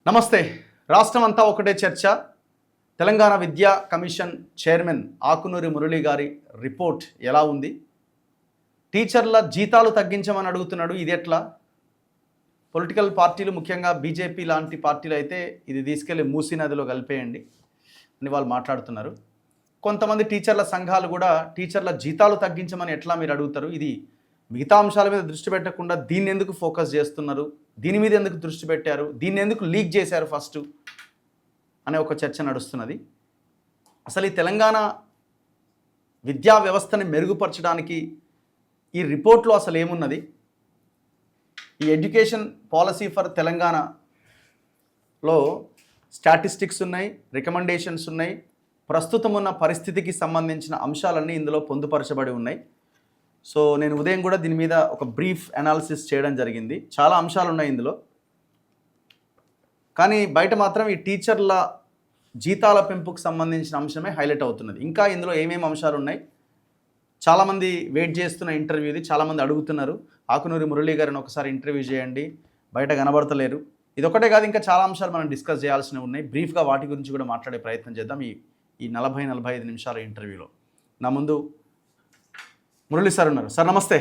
నమస్తే. రాష్ట్రం అంతా ఒకటే చర్చ. తెలంగాణ విద్యా కమిషన్ చైర్మన్ ఆకునూరి మురళి గారి రిపోర్ట్ ఎలా ఉంది? టీచర్ల జీతాలు తగ్గించమని అడుగుతున్నాడు. ఇది ఎట్లా? పొలిటికల్ పార్టీలు, ముఖ్యంగా బీజేపీ లాంటి పార్టీలు అయితే ఇది తీసుకెళ్లి మూసీ నదిలో కలిపేయండి అని వాళ్ళు మాట్లాడుతున్నారు. కొంతమంది టీచర్ల సంఘాలు కూడా టీచర్ల జీతాలు తగ్గించమని ఎట్లా మీరు అడుగుతారు? ఇది మిగతా అంశాల మీద దృష్టి పెట్టకుండా దీన్ని ఎందుకు ఫోకస్ చేస్తున్నారు? దీని మీద ఎందుకు దృష్టి పెట్టారు? దీన్ని ఎందుకు లీక్ చేశారు ఫస్ట్ అనే ఒక చర్చ నడుస్తున్నది. అసలు ఈ తెలంగాణ విద్యా వ్యవస్థని మెరుగుపరచడానికి ఈ రిపోర్ట్లో అసలు ఏమున్నది? ఈ ఎడ్యుకేషన్ పాలసీ ఫర్ తెలంగాణలో స్టాటిస్టిక్స్ ఉన్నాయి, రికమెండేషన్స్ ఉన్నాయి, ప్రస్తుతం ఉన్న పరిస్థితికి సంబంధించిన అంశాలన్నీ ఇందులో పొందుపరచబడి ఉన్నాయి. సో నేను ఉదయం కూడా దీని మీద ఒక బ్రీఫ్ అనాలిసిస్ చేయడం జరిగింది. చాలా అంశాలు ఉన్నాయి ఇందులో, కానీ బయట మాత్రం ఈ టీచర్ల జీతాల పెంపుకు సంబంధించిన అంశమే హైలైట్ అవుతున్నది. ఇంకా ఇందులో ఏమేమి అంశాలు ఉన్నాయి? చాలామంది వెయిట్ చేస్తున్న ఇంటర్వ్యూ ఇది. చాలామంది అడుగుతున్నారు, ఆకునూరి మురళి గారిని ఒకసారి ఇంటర్వ్యూ చేయండి, బయట కనబడతలేరు. ఇదొకటే కాదు, ఇంకా చాలా అంశాలు మనం డిస్కస్ చేయాల్సినవి ఉన్నాయి. బ్రీఫ్గా వాటి గురించి కూడా మాట్లాడే ప్రయత్నం చేద్దాం ఈ 40-45 నిమిషాల ఇంటర్వ్యూలో. నా ముందు మురళి సార్ ఉన్నారు. సార్ నమస్తే.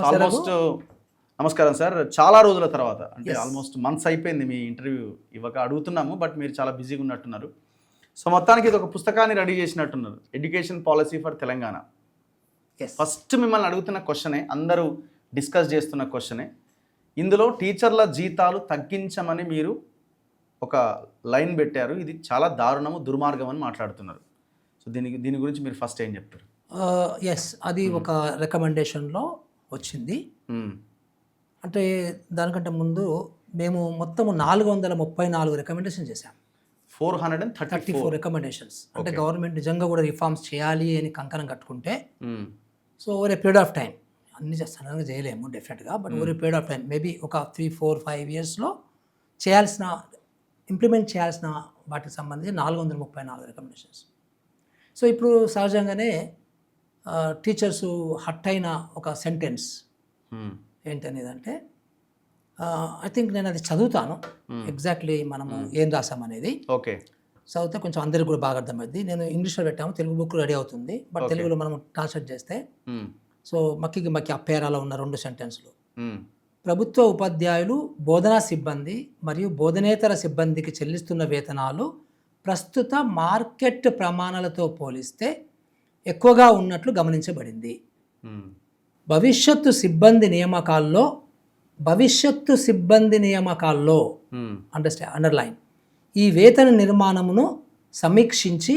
ఆల్మోస్ట్ నమస్కారం సార్. చాలా రోజుల తర్వాత, అంటే ఆల్మోస్ట్ మంత్స్ అయిపోయింది మీ ఇంటర్వ్యూ ఇవ్వక. అడుగుతున్నాము, బట్ మీరు చాలా బిజీగా ఉన్నట్టున్నారు. సో మొత్తానికి ఇది ఒక పుస్తకాన్ని రెడీ చేసినట్టున్నారు, education policy for Telangana. First మిమ్మల్ని అడుగుతున్న క్వశ్చనే, అందరూ డిస్కస్ చేస్తున్న క్వశ్చనే. ఇందులో టీచర్ల జీతాలు తగ్గించమని మీరు ఒక లైన్ పెట్టారు. ఇది చాలా దారుణము, దుర్మార్గం అని మాట్లాడుతున్నారు. సో దీని గురించి మీరు ఫస్ట్ ఏం చెప్తారు? ఎస్, అది ఒక రికమెండేషన్లో వచ్చింది. అంటే దానికంటే ముందు మేము మొత్తం 434 రికమెండేషన్ చేశాం. 434 రికమెండేషన్స్. అంటే గవర్నమెంట్ నిజంగా కూడా రిఫార్మ్స్ చేయాలి అని కంకణం కట్టుకుంటే, so over a period of time, అన్ని సడన్గా చేయలేము డెఫినెట్గా, but over a period of time, maybe ఒక 3-4-5 ఇయర్స్లో ఇంప్లిమెంట్ చేయాల్సిన వాటికి సంబంధించి 434 రికమెండేషన్స్. సో ఇప్పుడు సహజంగానే టీచర్స్ హట్ అయిన ఒక సెంటెన్స్ ఏంటనేదంటే, ఐ థింక్ నేను అది చదువుతాను, ఎగ్జాక్ట్లీ మనము ఏం రాసామనేది. ఓకే, చదివితే కొంచెం అందరికి కూడా బాగా అర్థమైంది. నేను ఇంగ్లీష్లో పెట్టాము, తెలుగు బుక్ రెడీ అవుతుంది, బట్ తెలుగులో మనం ట్రాన్స్లేట్ చేస్తే, సో మక్కి అప్పేరాలో ఉన్న 2 సెంటెన్స్లు. ప్రభుత్వ ఉపాధ్యాయులు, బోధనా సిబ్బంది మరియు బోధనేతర సిబ్బందికి చెల్లిస్తున్న వేతనాలు ప్రస్తుత మార్కెట్ ప్రమాణాలతో పోలిస్తే ఎక్కువగా ఉన్నట్లు గమనించబడింది. భవిష్యత్తు సిబ్బంది నియామకాల్లో అండర్లైన్ ఈ వేతన నిర్మాణమును సమీక్షించి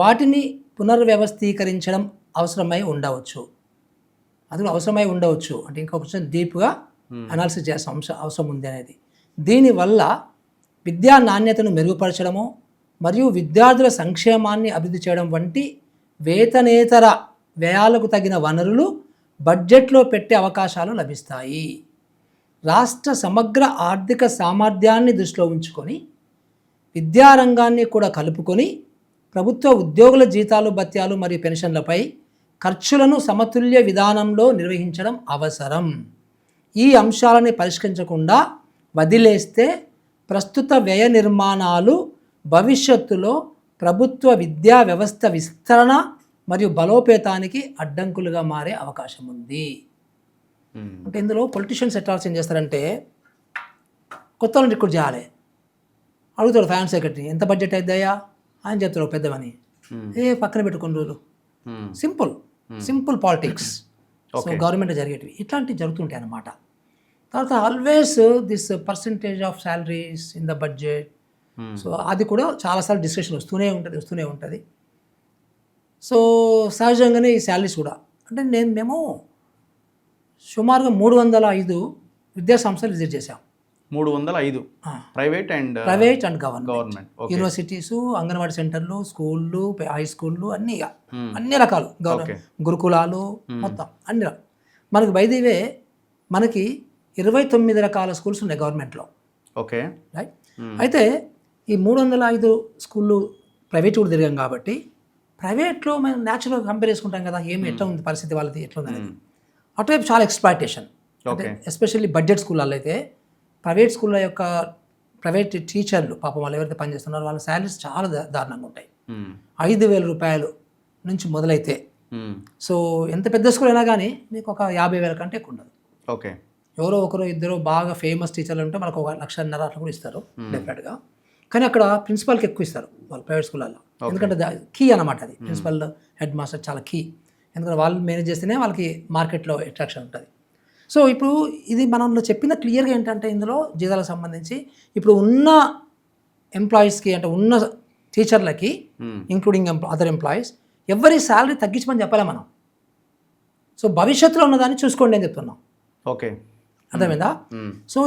వాటిని పునర్వ్యవస్థీకరించడం అవసరమై ఉండవచ్చు. అంటే ఇంకా కొంచెం డీప్గా అనాలిసిస్ చేయాల్సిన అవసరం ఉంది అనేది. దీనివల్ల విద్యా నాణ్యతను మెరుగుపరచడము మరియు విద్యార్థుల సంక్షేమాన్ని అభివృద్ధి చేయడం వంటి వేతనేతర వ్యయాలకు తగిన వనరులు బడ్జెట్లో పెట్టే అవకాశాలు లభిస్తాయి. రాష్ట్ర సమగ్ర ఆర్థిక సామర్థ్యాన్ని దృష్టిలో ఉంచుకొని విద్యారంగాన్ని కూడా కలుపుకొని ప్రభుత్వ ఉద్యోగుల జీతాలు, భత్యాలు మరియు పెన్షన్లపై ఖర్చులను సమతుల్య విధానంలో నిర్వహించడం అవసరం. ఈ అంశాలని పరిష్కరించకుండా వదిలేస్తే ప్రస్తుత వ్యయ నిర్మాణాలు భవిష్యత్తులో ప్రభుత్వ విద్యా వ్యవస్థ విస్తరణ మరియు బలోపేతానికి అడ్డంకులుగా మారే అవకాశం ఉంది. అంటే ఇందులో పొలిటీషియన్స్ ఎట్లా ఆలోచన చేస్తారంటే, కొత్త వాళ్ళని రిక్రూట్ చేయాలి, అడుగుతాడు ఫైనాన్స్ సెక్రటరీ, ఎంత బడ్జెట్ అయిద్దయ్యా అని చెప్తాడు పెద్దవని, పక్కన పెట్టుకుని రోజులు. Simple politics. సో గవర్నమెంట్ జరిగేటివి ఇట్లాంటివి జరుగుతుంటాయి అన్నమాట. తర్వాత always this percentage of salaries in the budget, so అది కూడా చాలాసార్లు డిస్కషన్ వస్తూనే ఉంటుంది. సో సహజంగానే ఈ శాలరీస్ కూడా, అంటే మేము సుమారుగా 305 విద్యా సంస్థలు విజిట్ చేశాం. 305 private and government universities, anganwadi సెంటర్లు, స్కూళ్ళు, హై స్కూళ్ళు, అన్ని రకాలు, గురుకులాలు, మొత్తం అన్ని రకాలు. మనకి బైదివే మనకి 29 రకాల స్కూల్స్ ఉన్నాయి గవర్నమెంట్లో. Okay, right. అయితే ఈ 305 స్కూళ్ళు ప్రైవేట్ కూడా తిరిగాం కాబట్టి, ప్రైవేట్లో మనం న్యాచురల్గా కంపేర్ చేసుకుంటాం కదా, ఎట్లా ఉంది పరిస్థితి వాళ్ళది, ఎట్లా ఉంది అనేది. అటువైపు చాలా ఎక్స్‌ప్లాయిటేషన్, అంటే ఎస్పెషల్లీ బడ్జెట్ స్కూళ్ళల్లో అయితే ప్రైవేట్ స్కూళ్ళ యొక్క ప్రైవేట్ టీచర్లు పాపం వాళ్ళు ఎవరైతే పనిచేస్తున్నారో వాళ్ళ శాలరీస్ చాలా దారుణంగా ఉంటాయి. మ్మ్. 5,000 రూపాయలు నుంచి మొదలైతే మ్మ్. సో ఎంత పెద్ద స్కూల్ అయినా కానీ మీకు ఒక 50,000 కంటే ఎక్కువ ఉండదు. ఓకే. ఎవరో ఒకరు ఇద్దరు బాగా ఫేమస్ టీచర్లు ఉంటే మనకు 1,50,000 అట్లా కూడా ఇస్తారు డెఫినెట్గా. కానీ అక్కడ ప్రిన్సిపాల్కి ఎక్కువ ఇస్తారు వాళ్ళు ప్రైవేట్ స్కూళ్ళల్లో. ఎందుకంటే కీ అనమాట అది, ప్రిన్సిపల్ హెడ్ మాస్టర్ చాలా కీ. ఎందుకంటే వాళ్ళు మేనేజ్ చేస్తేనే వాళ్ళకి మార్కెట్లో అట్రాక్షన్ ఉంటుంది. సో ఇప్పుడు ఇది మనలో చెప్పిన క్లియర్గా ఏంటంటే ఇందులో జీతాలకు సంబంధించి ఇప్పుడు ఉన్న ఎంప్లాయీస్కి అంటే ఉన్న టీచర్లకి ఇంక్లూడింగ్ అదర్ ఎంప్లాయీస్ ఎవరి శాలరీ తగ్గించమని చెప్పలే మనం. సో భవిష్యత్తులో ఉన్నదాన్ని చూసుకోండి అని చెప్తున్నాం. ఓకే, అర్థమైందా? సో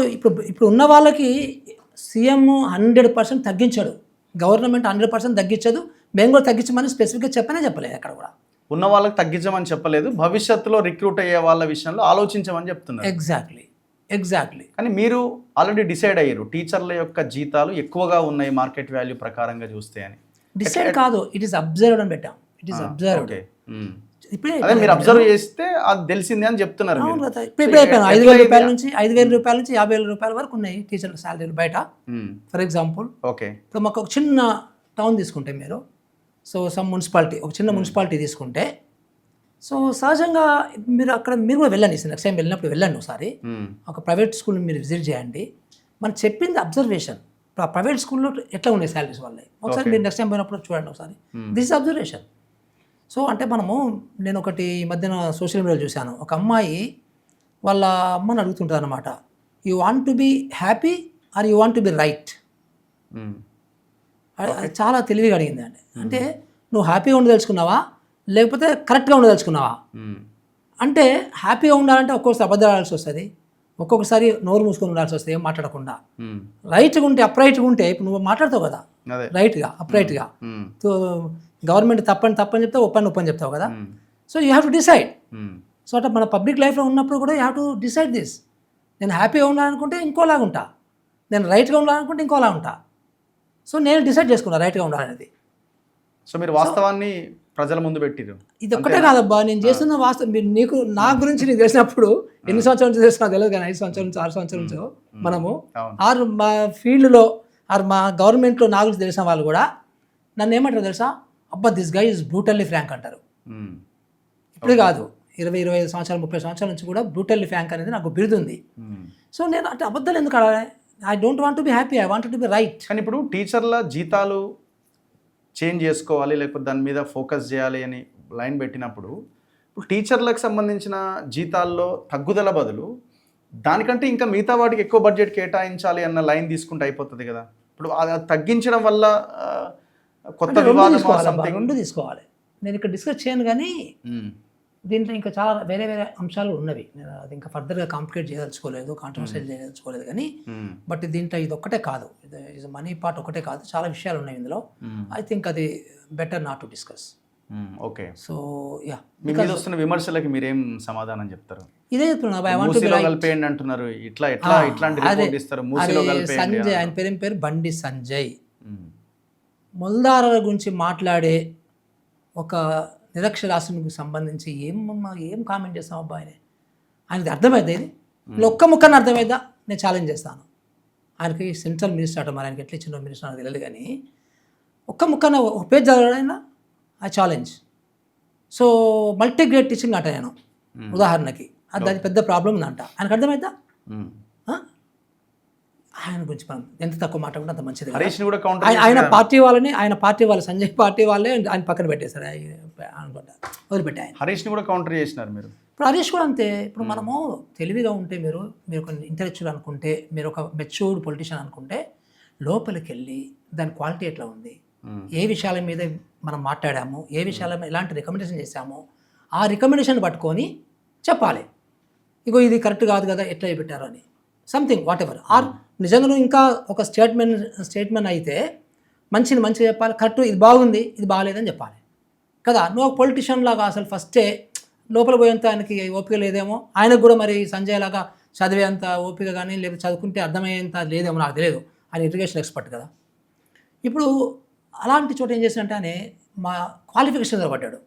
ఇప్పుడు ఉన్న వాళ్ళకి సీఎం 100% తగ్గించాడు, గవర్నమెంట్ 100% తగ్గించదు. మేము కూడా తగ్గించమని స్పెసిఫిక్గా చెప్పలేదు ఎక్కడ కూడా. ఉన్న వాళ్ళకి తగ్గించమని చెప్పలేదు, భవిష్యత్తులో రిక్రూట్ అయ్యే వాళ్ళ విషయంలో ఆలోచించమని చెప్తున్నారు. ఎగ్జాక్ట్లీ. కానీ మీరు ఆల్రెడీ డిసైడ్ అయ్యారు టీచర్ల యొక్క జీతాలు ఎక్కువగా ఉన్నాయి మార్కెట్ వాల్యూ ప్రకారంగా చూస్తే అని. డిసైడ్ కాదు, ఇట్ ఈస్ అబ్జర్వ్డ్ అని పెట్టాం. It is observed. ఇప్పుడే మీరు అబ్జర్వ్ చేస్తే అది తెలిసింది అని చెప్తున్నారు. ఇప్పుడు అయిపోయాను 5,000 రూపాయల నుంచి 50,000 రూపాయల వరకు ఉన్నాయి టీచర్ల శాలరీలు బయట. ఫర్ ఎగ్జాంపుల్ ఓకే, ఇప్పుడు మాకు ఒక చిన్న టౌన్ తీసుకుంటే మీరు, సో సమ్ మున్సిపాలిటీ, ఒక చిన్న మున్సిపాలిటీ తీసుకుంటే, సో సహజంగా మీరు కూడా వెళ్ళండి, నెక్స్ట్ టైం వెళ్ళినప్పుడు వెళ్ళండి ఒకసారి ఒక ప్రైవేట్ స్కూల్ని మీరు విజిట్ చేయండి. మనం చెప్పింది అబ్జర్వేషన్. ఇప్పుడు ఆ ప్రైవేట్ స్కూల్లో ఎట్లా ఉన్నాయి శాలరీస్ వాళ్ళవి ఒకసారి మీరు నెక్స్ట్ టైం పోయినప్పుడు చూడండి ఒకసారి. This is observation. సో అంటే నేను ఒకటి ఈ మధ్యన సోషల్ మీడియాలో చూశాను, ఒక అమ్మాయి వాళ్ళ అమ్మని అడుగుతుంటుంది అనమాట, you want to be happy or you want to be right. చాలా తెలివిగా అడిగింది అండి. అంటే నువ్వు హ్యాపీగా ఉండదలుచుకున్నావా లేకపోతే కరెక్ట్గా ఉండదలుచుకున్నావా అంటే, హ్యాపీగా ఉండాలంటే ఒక్కొక్కసారి అబద్ధాలు ఆడాల్సి వస్తుంది, ఒక్కొక్కసారి నోరు మూసుకొని ఉండాల్సి వస్తుంది ఏం మాట్లాడకుండా. రైట్గా ఉంటే అప్రైట్గా ఉంటే ఇప్పుడు నువ్వు మాట్లాడతావు కదా రైట్గా అప్రైట్గా, గవర్నమెంట్ తప్పని చెప్తావు, ఒప్పని చెప్తావు కదా. So you have to decide. So అట్లా మన పబ్లిక్ లైఫ్లో ఉన్నప్పుడు కూడా you have to decide this. నేను హ్యాపీగా ఉండాలనుకుంటే ఇంకోలాగా ఉంటా, నేను రైట్గా ఉండాలనుకుంటే ఇంకోలా ఉంటా. సో నేను డిసైడ్ చేసుకున్నా రైట్గా ఉండాలనేది. సో మీరు వాస్తవాన్ని ప్రజల ముందు పెట్టిరు. ఇది ఒక్కటే కాదబ్బా నేను చేస్తున్న వాస్తవం. నీకు నా గురించి నీకు తెలిసినప్పుడు ఎన్ని సంవత్సరాల నుంచి తెలుసు నాకు తెలియదు, కానీ 5 సంవత్సరాల నుంచి 6 సంవత్సరాల నుంచి మనము మా ఫీల్డ్లో మా గవర్నమెంట్లో నా గురించి తెలిసిన వాళ్ళు కూడా నన్ను ఏమంటారు తెలుసా, అబ్బా this guy is brutally frank అంటారు. ఇప్పుడు కాదు, 20-25 సంవత్సరాలు 30 సంవత్సరాల నుంచి కూడా బ్రూటల్లీ ఫ్రాంక్ అనేది నాకు బిరుదుంది. సో నేను అంటే అబద్ధాలు ఎందుకు అడగాలి? I don't want to be happy, I want to be right. కానీ ఇప్పుడు టీచర్ల జీతాలు చేంజ్ చేసుకోవాలి లేకపోతే దాని మీద ఫోకస్ చేయాలి అని లైన్ పెట్టినప్పుడు, ఇప్పుడు టీచర్లకు సంబంధించిన జీతాల్లో తగ్గుదల బదులు దానికంటే ఇంకా మిగతా వాటికి ఎక్కువ బడ్జెట్ కేటాయించాలి అన్న లైన్ తీసుకుంటే అయిపోతుంది కదా. ఇప్పుడు అది తగ్గించడం వల్ల కొత్త రెండు తీసుకోవాలి. నేను ఇక్కడ డిస్కస్ చేయను, కానీ దీంట్లో ఇంకా చాలా వేరే అంశాలు ఉన్నవి. నేను అది ఇంకా ఫర్దర్గా కాంప్లికేట్ చేయదలుచుకోలేదు, కాంట్రవర్సైల్ చేయదలుచుకోలేదు. కానీ బట్ దీంట్లో ఇది ఒక్కటే కాదు, ఇది మనీ పార్ట్ ఒకటే కాదు, చాలా విషయాలు ఉన్నాయి ఇందులో. ఐ థింక్ అది better not to discuss. Okay. So yeah, మీ మీద వస్తున్న విమర్శలకి మీరేం సమాధానం చెప్తారు? ఇదే చెప్తున్నా, అంటున్నారు, ఇట్లాంటి రిపోర్ట్ ఇస్తారు. సంజయ్, ఆయన పేరు బండి సంజయ్, మొల్దారుల గురించి మాట్లాడే ఒక నిరక్షరాస్యునికి సంబంధించి ఏం కామెంట్ చేస్తాం అబ్బా ఆయనది అర్థమైంది. ఇది ఒక్క ముక్కని అర్థమైందా నేను ఛాలెంజ్ చేస్తాను. ఆయనకి సెంట్రల్ మినిస్టర్ అట, మరి ఆయనకి ఎట్లా ఇచ్చిన మినిస్టర్ నాకు తెలియదు, కానీ ఒక్క ముక్కన ఒక పేజ్ చదవడైనా ఆ ఛాలెంజ్. సో మల్టీగ్రేడ్ టీచింగ్ అంట నేను ఉదాహరణకి, అది పెద్ద ప్రాబ్లం ఉందంట. ఆయనకు అర్థమైందా? ఆయన గురించి మనం ఎంత తక్కువ మాట్లాడుకుంటే అంత మంచిది. ఆయన పార్టీ వాళ్ళు సంజయ్ పార్టీ వాళ్ళే ఆయన పక్కన పెట్టేశారు అనుకుంటా, వదిలిపెట్టాయి. హరీష్ని కూడా కౌంటర్ చేసినారు మీరు. ఇప్పుడు హరీష్ కూడా అంతే. ఇప్పుడు మనము తెలివిగా ఉంటే, మీరు ఒక ఇంటెలెక్చువల్ అనుకుంటే, మీరు ఒక మెచ్యూర్డ్ పొలిటీషియన్ అనుకుంటే, లోపలికి వెళ్ళి దాని క్వాలిటీ ఎట్లా ఉంది, ఏ విషయాల మీద మనం మాట్లాడాము, ఏ విషయాల మీద ఎలాంటి రికమెండేషన్ చేశామో ఆ రికమెండేషన్ పట్టుకొని చెప్పాలి. ఇగో ఇది కరెక్ట్ కాదు కదా, ఎట్లా పెట్టారు అని సంథింగ్ వాట్ ఎవర్. ఆర్ నిజంగా ఇంకా ఒక స్టేట్మెంట్ అయితే మంచిగా చెప్పాలి, కరెక్ట్ ఇది బాగుంది ఇది బాగాలేదని చెప్పాలి కదా. నువ్వు ఒక పొలిటీషియన్ లాగా అసలు ఫస్టే లోపల పోయేంత ఆయనకి ఓపిక లేదేమో, ఆయనకు కూడా మరి సంజయ్ లాగా చదివేంత ఓపిక కానీ లేకపోతే చదువుకుంటే అర్థమయ్యేంత లేదేమో నాకు తెలియదు. ఆయన ఇరిగేషన్ ఎక్స్పర్ట్ కదా. ఇప్పుడు అలాంటి చోట ఏం చేసినట్టే ఆయన మా క్వాలిఫికేషన్ పడ్డాడు.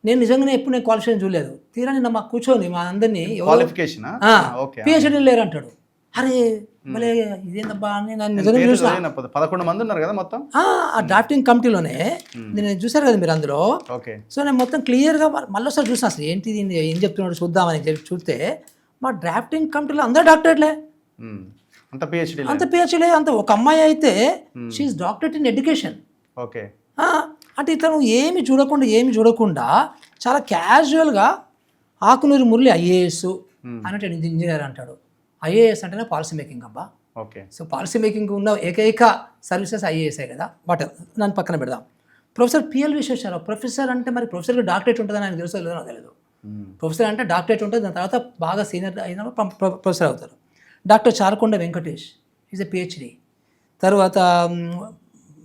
నేను నిజంగానే ఎప్పుడు క్వాలిఫికేషన్ చూడలేదు. తీరా నిన్న మా కూర్చొని మా అందరినీ పిహెచ్డీ లేరు అంటాడు. అరే భలే ఇదేందబ్బా అని నేను నిజంగా చూసిన 11 మంది ఉన్నారు కదా మొత్తం. ఆ డ్రాఫ్టింగ్ కమిటీలోనే నేను చూసారు కదా మీరు అందులో. ఓకే. సో నేను మొత్తం క్లియర్గా మళ్ళీ ఒకసారి చూసిన అసలు ఏంటి దీన్ని ఏం చెప్తున్నాడు చూద్దామని చెప్పి చూస్తే మా డ్రాఫ్టింగ్ కమిటీలో అందరూ డాక్టరేట్లే, అంత పిహెచ్డి అంత ఒక అమ్మాయి అయితే she's doctorate in education. Okay. అంటే ఇతను ఏమి చూడకుండా చాలా క్యాజువల్గా ఆకునూరి మురళి ఐఏఎస్ అన్నట్టు ఇంజనీర్ అంటాడు. ఐఏఎస్ అంటేనే పాలసీ మేకింగ్ అబ్బా. ఓకే. సో పాలసీ మేకింగ్ ఉన్న ఏకైక సర్వీసెస్ ఐఏఎస్ఏ కదా. బట్ నన్ను పక్కన పెడదాం. ప్రొఫెసర్ పిఎల్ విశ్వేశ్వరరావు ప్రొఫెసర్ అంటే మరి ప్రొఫెసర్కి డాక్టరేట్ ఉంటుందని ఆయన తెలుసో లేదో నాకు తెలియదు. ప్రొఫెసర్ అంటే డాక్టరేట్ ఉంటుంది, దాని తర్వాత బాగా సీనియర్ అయిన ప్రొఫెసర్ అవుతారు. Doctor Charakonda Venkatesh is a PhD. తర్వాత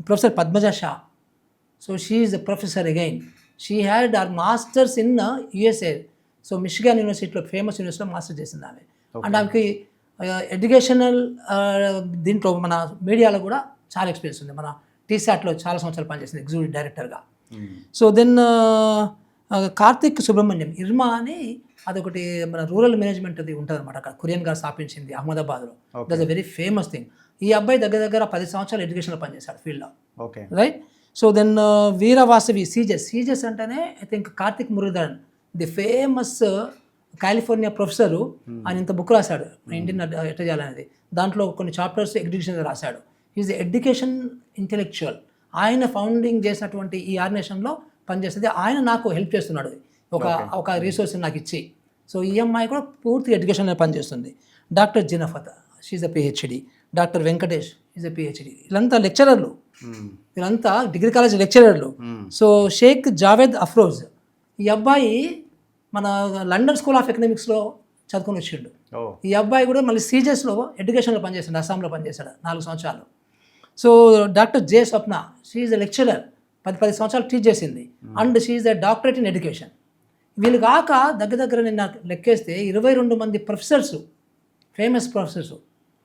professor Padmaja Shah, so she is a professor again. She had her masters in USA. So Michigan యూనివర్సిటీలో ఫేమస్ యూనివర్సిటీలో మాస్టర్ చేసింది ఆమె. అండ్ ఆమెకి ఎడ్యుకేషనల్ దీంట్లో మన మీడియాలో కూడా చాలా ఎక్స్పీరియన్స్ ఉంది. మన టీశాట్లో చాలా సంవత్సరాలు పనిచేసింది ఎగ్జిక్యూటివ్ డైరెక్టర్గా. సో దెన్ కార్తిక్ సుబ్రహ్మణ్యం ఇర్మా అని అదొకటి మన రూరల్ మేనేజ్మెంట్ అది ఉంటుంది అనమాట. అక్కడ కురియన్ గారు స్థాపించింది అహ్మదాబాద్లో. That's a very famous thing. ఈ అబ్బాయి దగ్గర 10 సంవత్సరాలు ఎడ్యుకేషన్లో పనిచేశాడు ఫీల్డ్లో. ఓకే. రైట్. సో దెన్ వీరవాసవి సీజెస్ అంటేనే I think Karthik Muralidharan the famous California professor. ఆయన ఇంత బుక్ రాశాడు ఇండియన్ ఎట్లా చేయాలనేది. దాంట్లో కొన్ని చాప్టర్స్ ఎడ్యుకేషన్ రాశాడు. Is education intellectual. ఆయన ఫౌండింగ్ చేసినటువంటి ఈ ఆర్గనైజేషన్లో పనిచేస్తుంది. ఆయన నాకు హెల్ప్ చేస్తున్నాడు ఒక రీసోర్స్ నాకు ఇచ్చి. సో ఈ అమ్మాయి కూడా పూర్తి ఎడ్యుకేషన్లో పనిచేస్తుంది. డాక్టర్ జినఫత్ she's a PhD. Doctor Venkatesh is a PhD. వీళ్ళంతా లెక్చరర్లు, వీళ్ళంతా డిగ్రీ కాలేజ్ లెక్చరర్లు. సో షేక్ జావేద్ అఫ్రోజ్ ఈ అబ్బాయి మన లండన్ స్కూల్ ఆఫ్ ఎకనామిక్స్లో చదువుకొని వచ్చిండు. ఈ అబ్బాయి కూడా మళ్ళీ సీజెస్లో ఎడ్యుకేషన్లో పనిచేసాడు, అస్సాంలో పనిచేశాడు 4 సంవత్సరాలు. So doctor J Swapna she's a lecturer, 10 సంవత్సరాలు టీచ్ చేసింది. And she's a doctorate in education. వీళ్ళు కాక దగ్గర నేను నాకు లెక్కేస్తే 22 మంది ప్రొఫెసర్స్, ఫేమస్ ప్రొఫెసర్స్.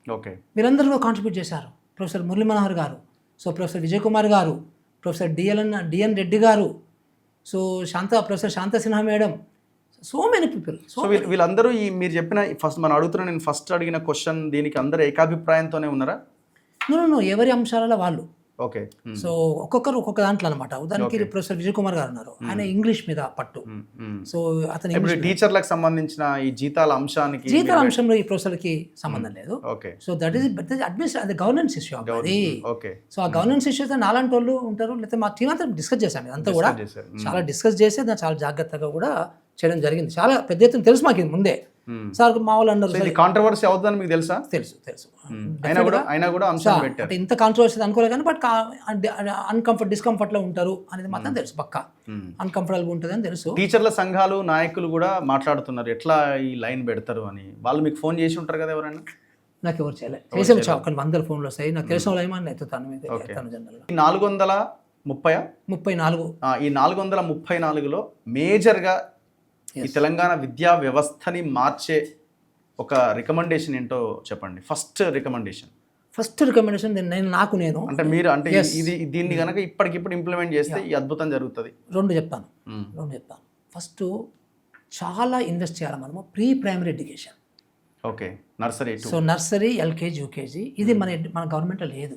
ఓకే. వీరందరూ కాంట్రిబ్యూట్ చేశారు. Professor Murali Manohar garu, so professor Vijay Kumar గారు, ప్రొఫెసర్ డిఎన్ రెడ్డి గారు, so professor Shantha Sinha madam, so many people. So వీళ్ళందరూ ఈ మీరు చెప్పిన మనం అడుగుతున్న నేను ఫస్ట్ అడిగిన క్వశ్చన్ దీనికి అందరూ ఏకాభిప్రాయంతోనే ఉన్నారా? నో ఎవరి అంశాలలో వాళ్ళు. ఓకే. సో ఒక్కొక్కరు ఒక్కొక్క దాంట్లో అనమాట. ఉదాహరణకి ప్రొఫెసర్ విజయ్ కుమార్ గారు ఉన్నారు, ఆయన ఇంగ్లీష్ మీద పట్టు. సో అతను టీచర్లకు సంబంధించిన ఈ జీతాల అంశంలో ఈ ప్రొఫెసర్కి సంబంధం లేదు. Okay. So that is administration, అది గవర్నెన్స్ ఇష్యూ అది. ఓకే. సో ఆ గవర్నెన్స్ ఇష్యూస్ నాలాంటి వాళ్ళు ఉంటారు, లేకపోతే మా టీం అంతా డిస్కస్ చేశాను. అంతా కూడా చాలా డిస్కస్ చేసి దాన్ని చాలా జాగ్రత్తగా కూడా చేయడం జరిగింది. చాలా పెద్ద ఎత్తున తెలుసు మాకు ఇది ముందే. సార్ మా వాళ్ళు అన్నారు కాంట్రవర్సీ అవుతుందని మీకు తెలుసా? తెలుసు. అయినా కూడా అంశం పెట్టారు. అంటే ఇంత కాంట్రవర్సీ అనుకోలేదు కానీ బట్ డిస్కంఫర్ట్లో ఉంటారు అనేది మాత్రం తెలుసు. పక్కా అన్కంఫర్టబుల్ ఉంటుంది అని తెలుసు. టీచర్ల సంఘాలు నాయకులు కూడా మాట్లాడుతున్నారు ఎట్లా ఈ లైన్ పెడతారు అని. వాళ్ళు మీకు ఫోన్ చేసి ఉంటారు కదా ఎవరైనా? నాకు ఎవరు చేయలేదు. చేసే ఒక 100 ఫోన్లు వస్తాయి. నాకు తెలిసిన వాళ్ళు ఏమన్నా ఎత్తుతాను జనరల్గా. 434 ఈ 434లో మేజర్గా ఈ తెలంగాణ విద్యా వ్యవస్థని మార్చే ఒక రికమెండేషన్ ఏంటో చెప్పండి. ఫస్ట్ రికమెండేషన్ నేను అంటే మీరు అంటే దీన్ని కనుక ఇప్పటికిప్పుడు ఇంప్లిమెంట్ చేస్తే ఈ అద్భుతం జరుగుతుంది. రెండు చెప్తాను. ఫస్ట్ చాలా ఇన్వెస్ట్ చేయాలి మనము pre primary education. Okay. Nursery, so nursery, LKG, UKG ఇది మన గవర్నమెంట్లో లేదు.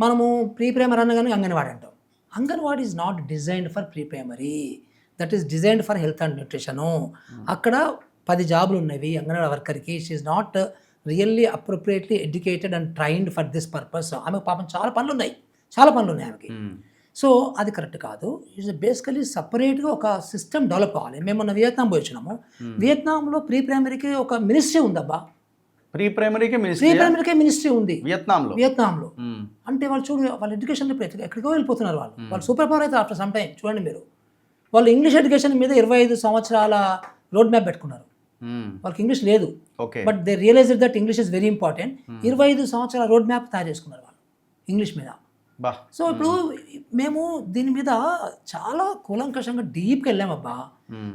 మనము ప్రీ ప్రైమరీ అనగానే అంగన్వాడీ అంటాం. Anganwadi is not designed for pre primary, that is designed for health and nutrition. అక్కడ 10 జాబులు ఉన్నవి అంగన్వాడీ వర్కర్కి. She is not really appropriately educated and trained for this purpose. ఆమెకు పాపం చాలా పనులు ఉన్నాయి ఆమెకి. సో అది కరెక్ట్ కాదు. ఈజ్ బేసికలీ సపరేట్గా ఒక సిస్టమ్ డెవలప్ కావాలి. మేము మొన్న వియత్నాం పోయి వచ్చినాము. వియత్నాంలో ప్రీ ప్రైమరీకి ఒక మినిస్ట్రీ ఉందబ్బా. ప్రీ ప్రైమరీకే మినిస్ట్రీ ఉంది వియత్నాంలో. అంటే వాళ్ళు చూడు, వాళ్ళ ఎడ్యుకేషన్ ఎక్కడికో వెళ్ళిపోతున్నారు. వాళ్ళు సూపర్ పవర్ అయితే ఆఫ్టర్ సమ్ టైం. చూడండి మీరు, వాళ్ళు ఇంగ్లీష్ ఎడ్యుకేషన్ మీద 25 సంవత్సరాల రోడ్ మ్యాప్ పెట్టుకున్నారు. వాళ్ళకి ఇంగ్లీష్ లేదు, but they realised that English is very important. 25 సంవత్సరాల రోడ్ మ్యాప్ తయారు చేసుకున్నారు వాళ్ళు ఇంగ్లీష్ మీద. సో ఇప్పుడు మేము దీని మీద చాలా కూలంకషంగా డీప్గా వెళ్ళామబ్బా.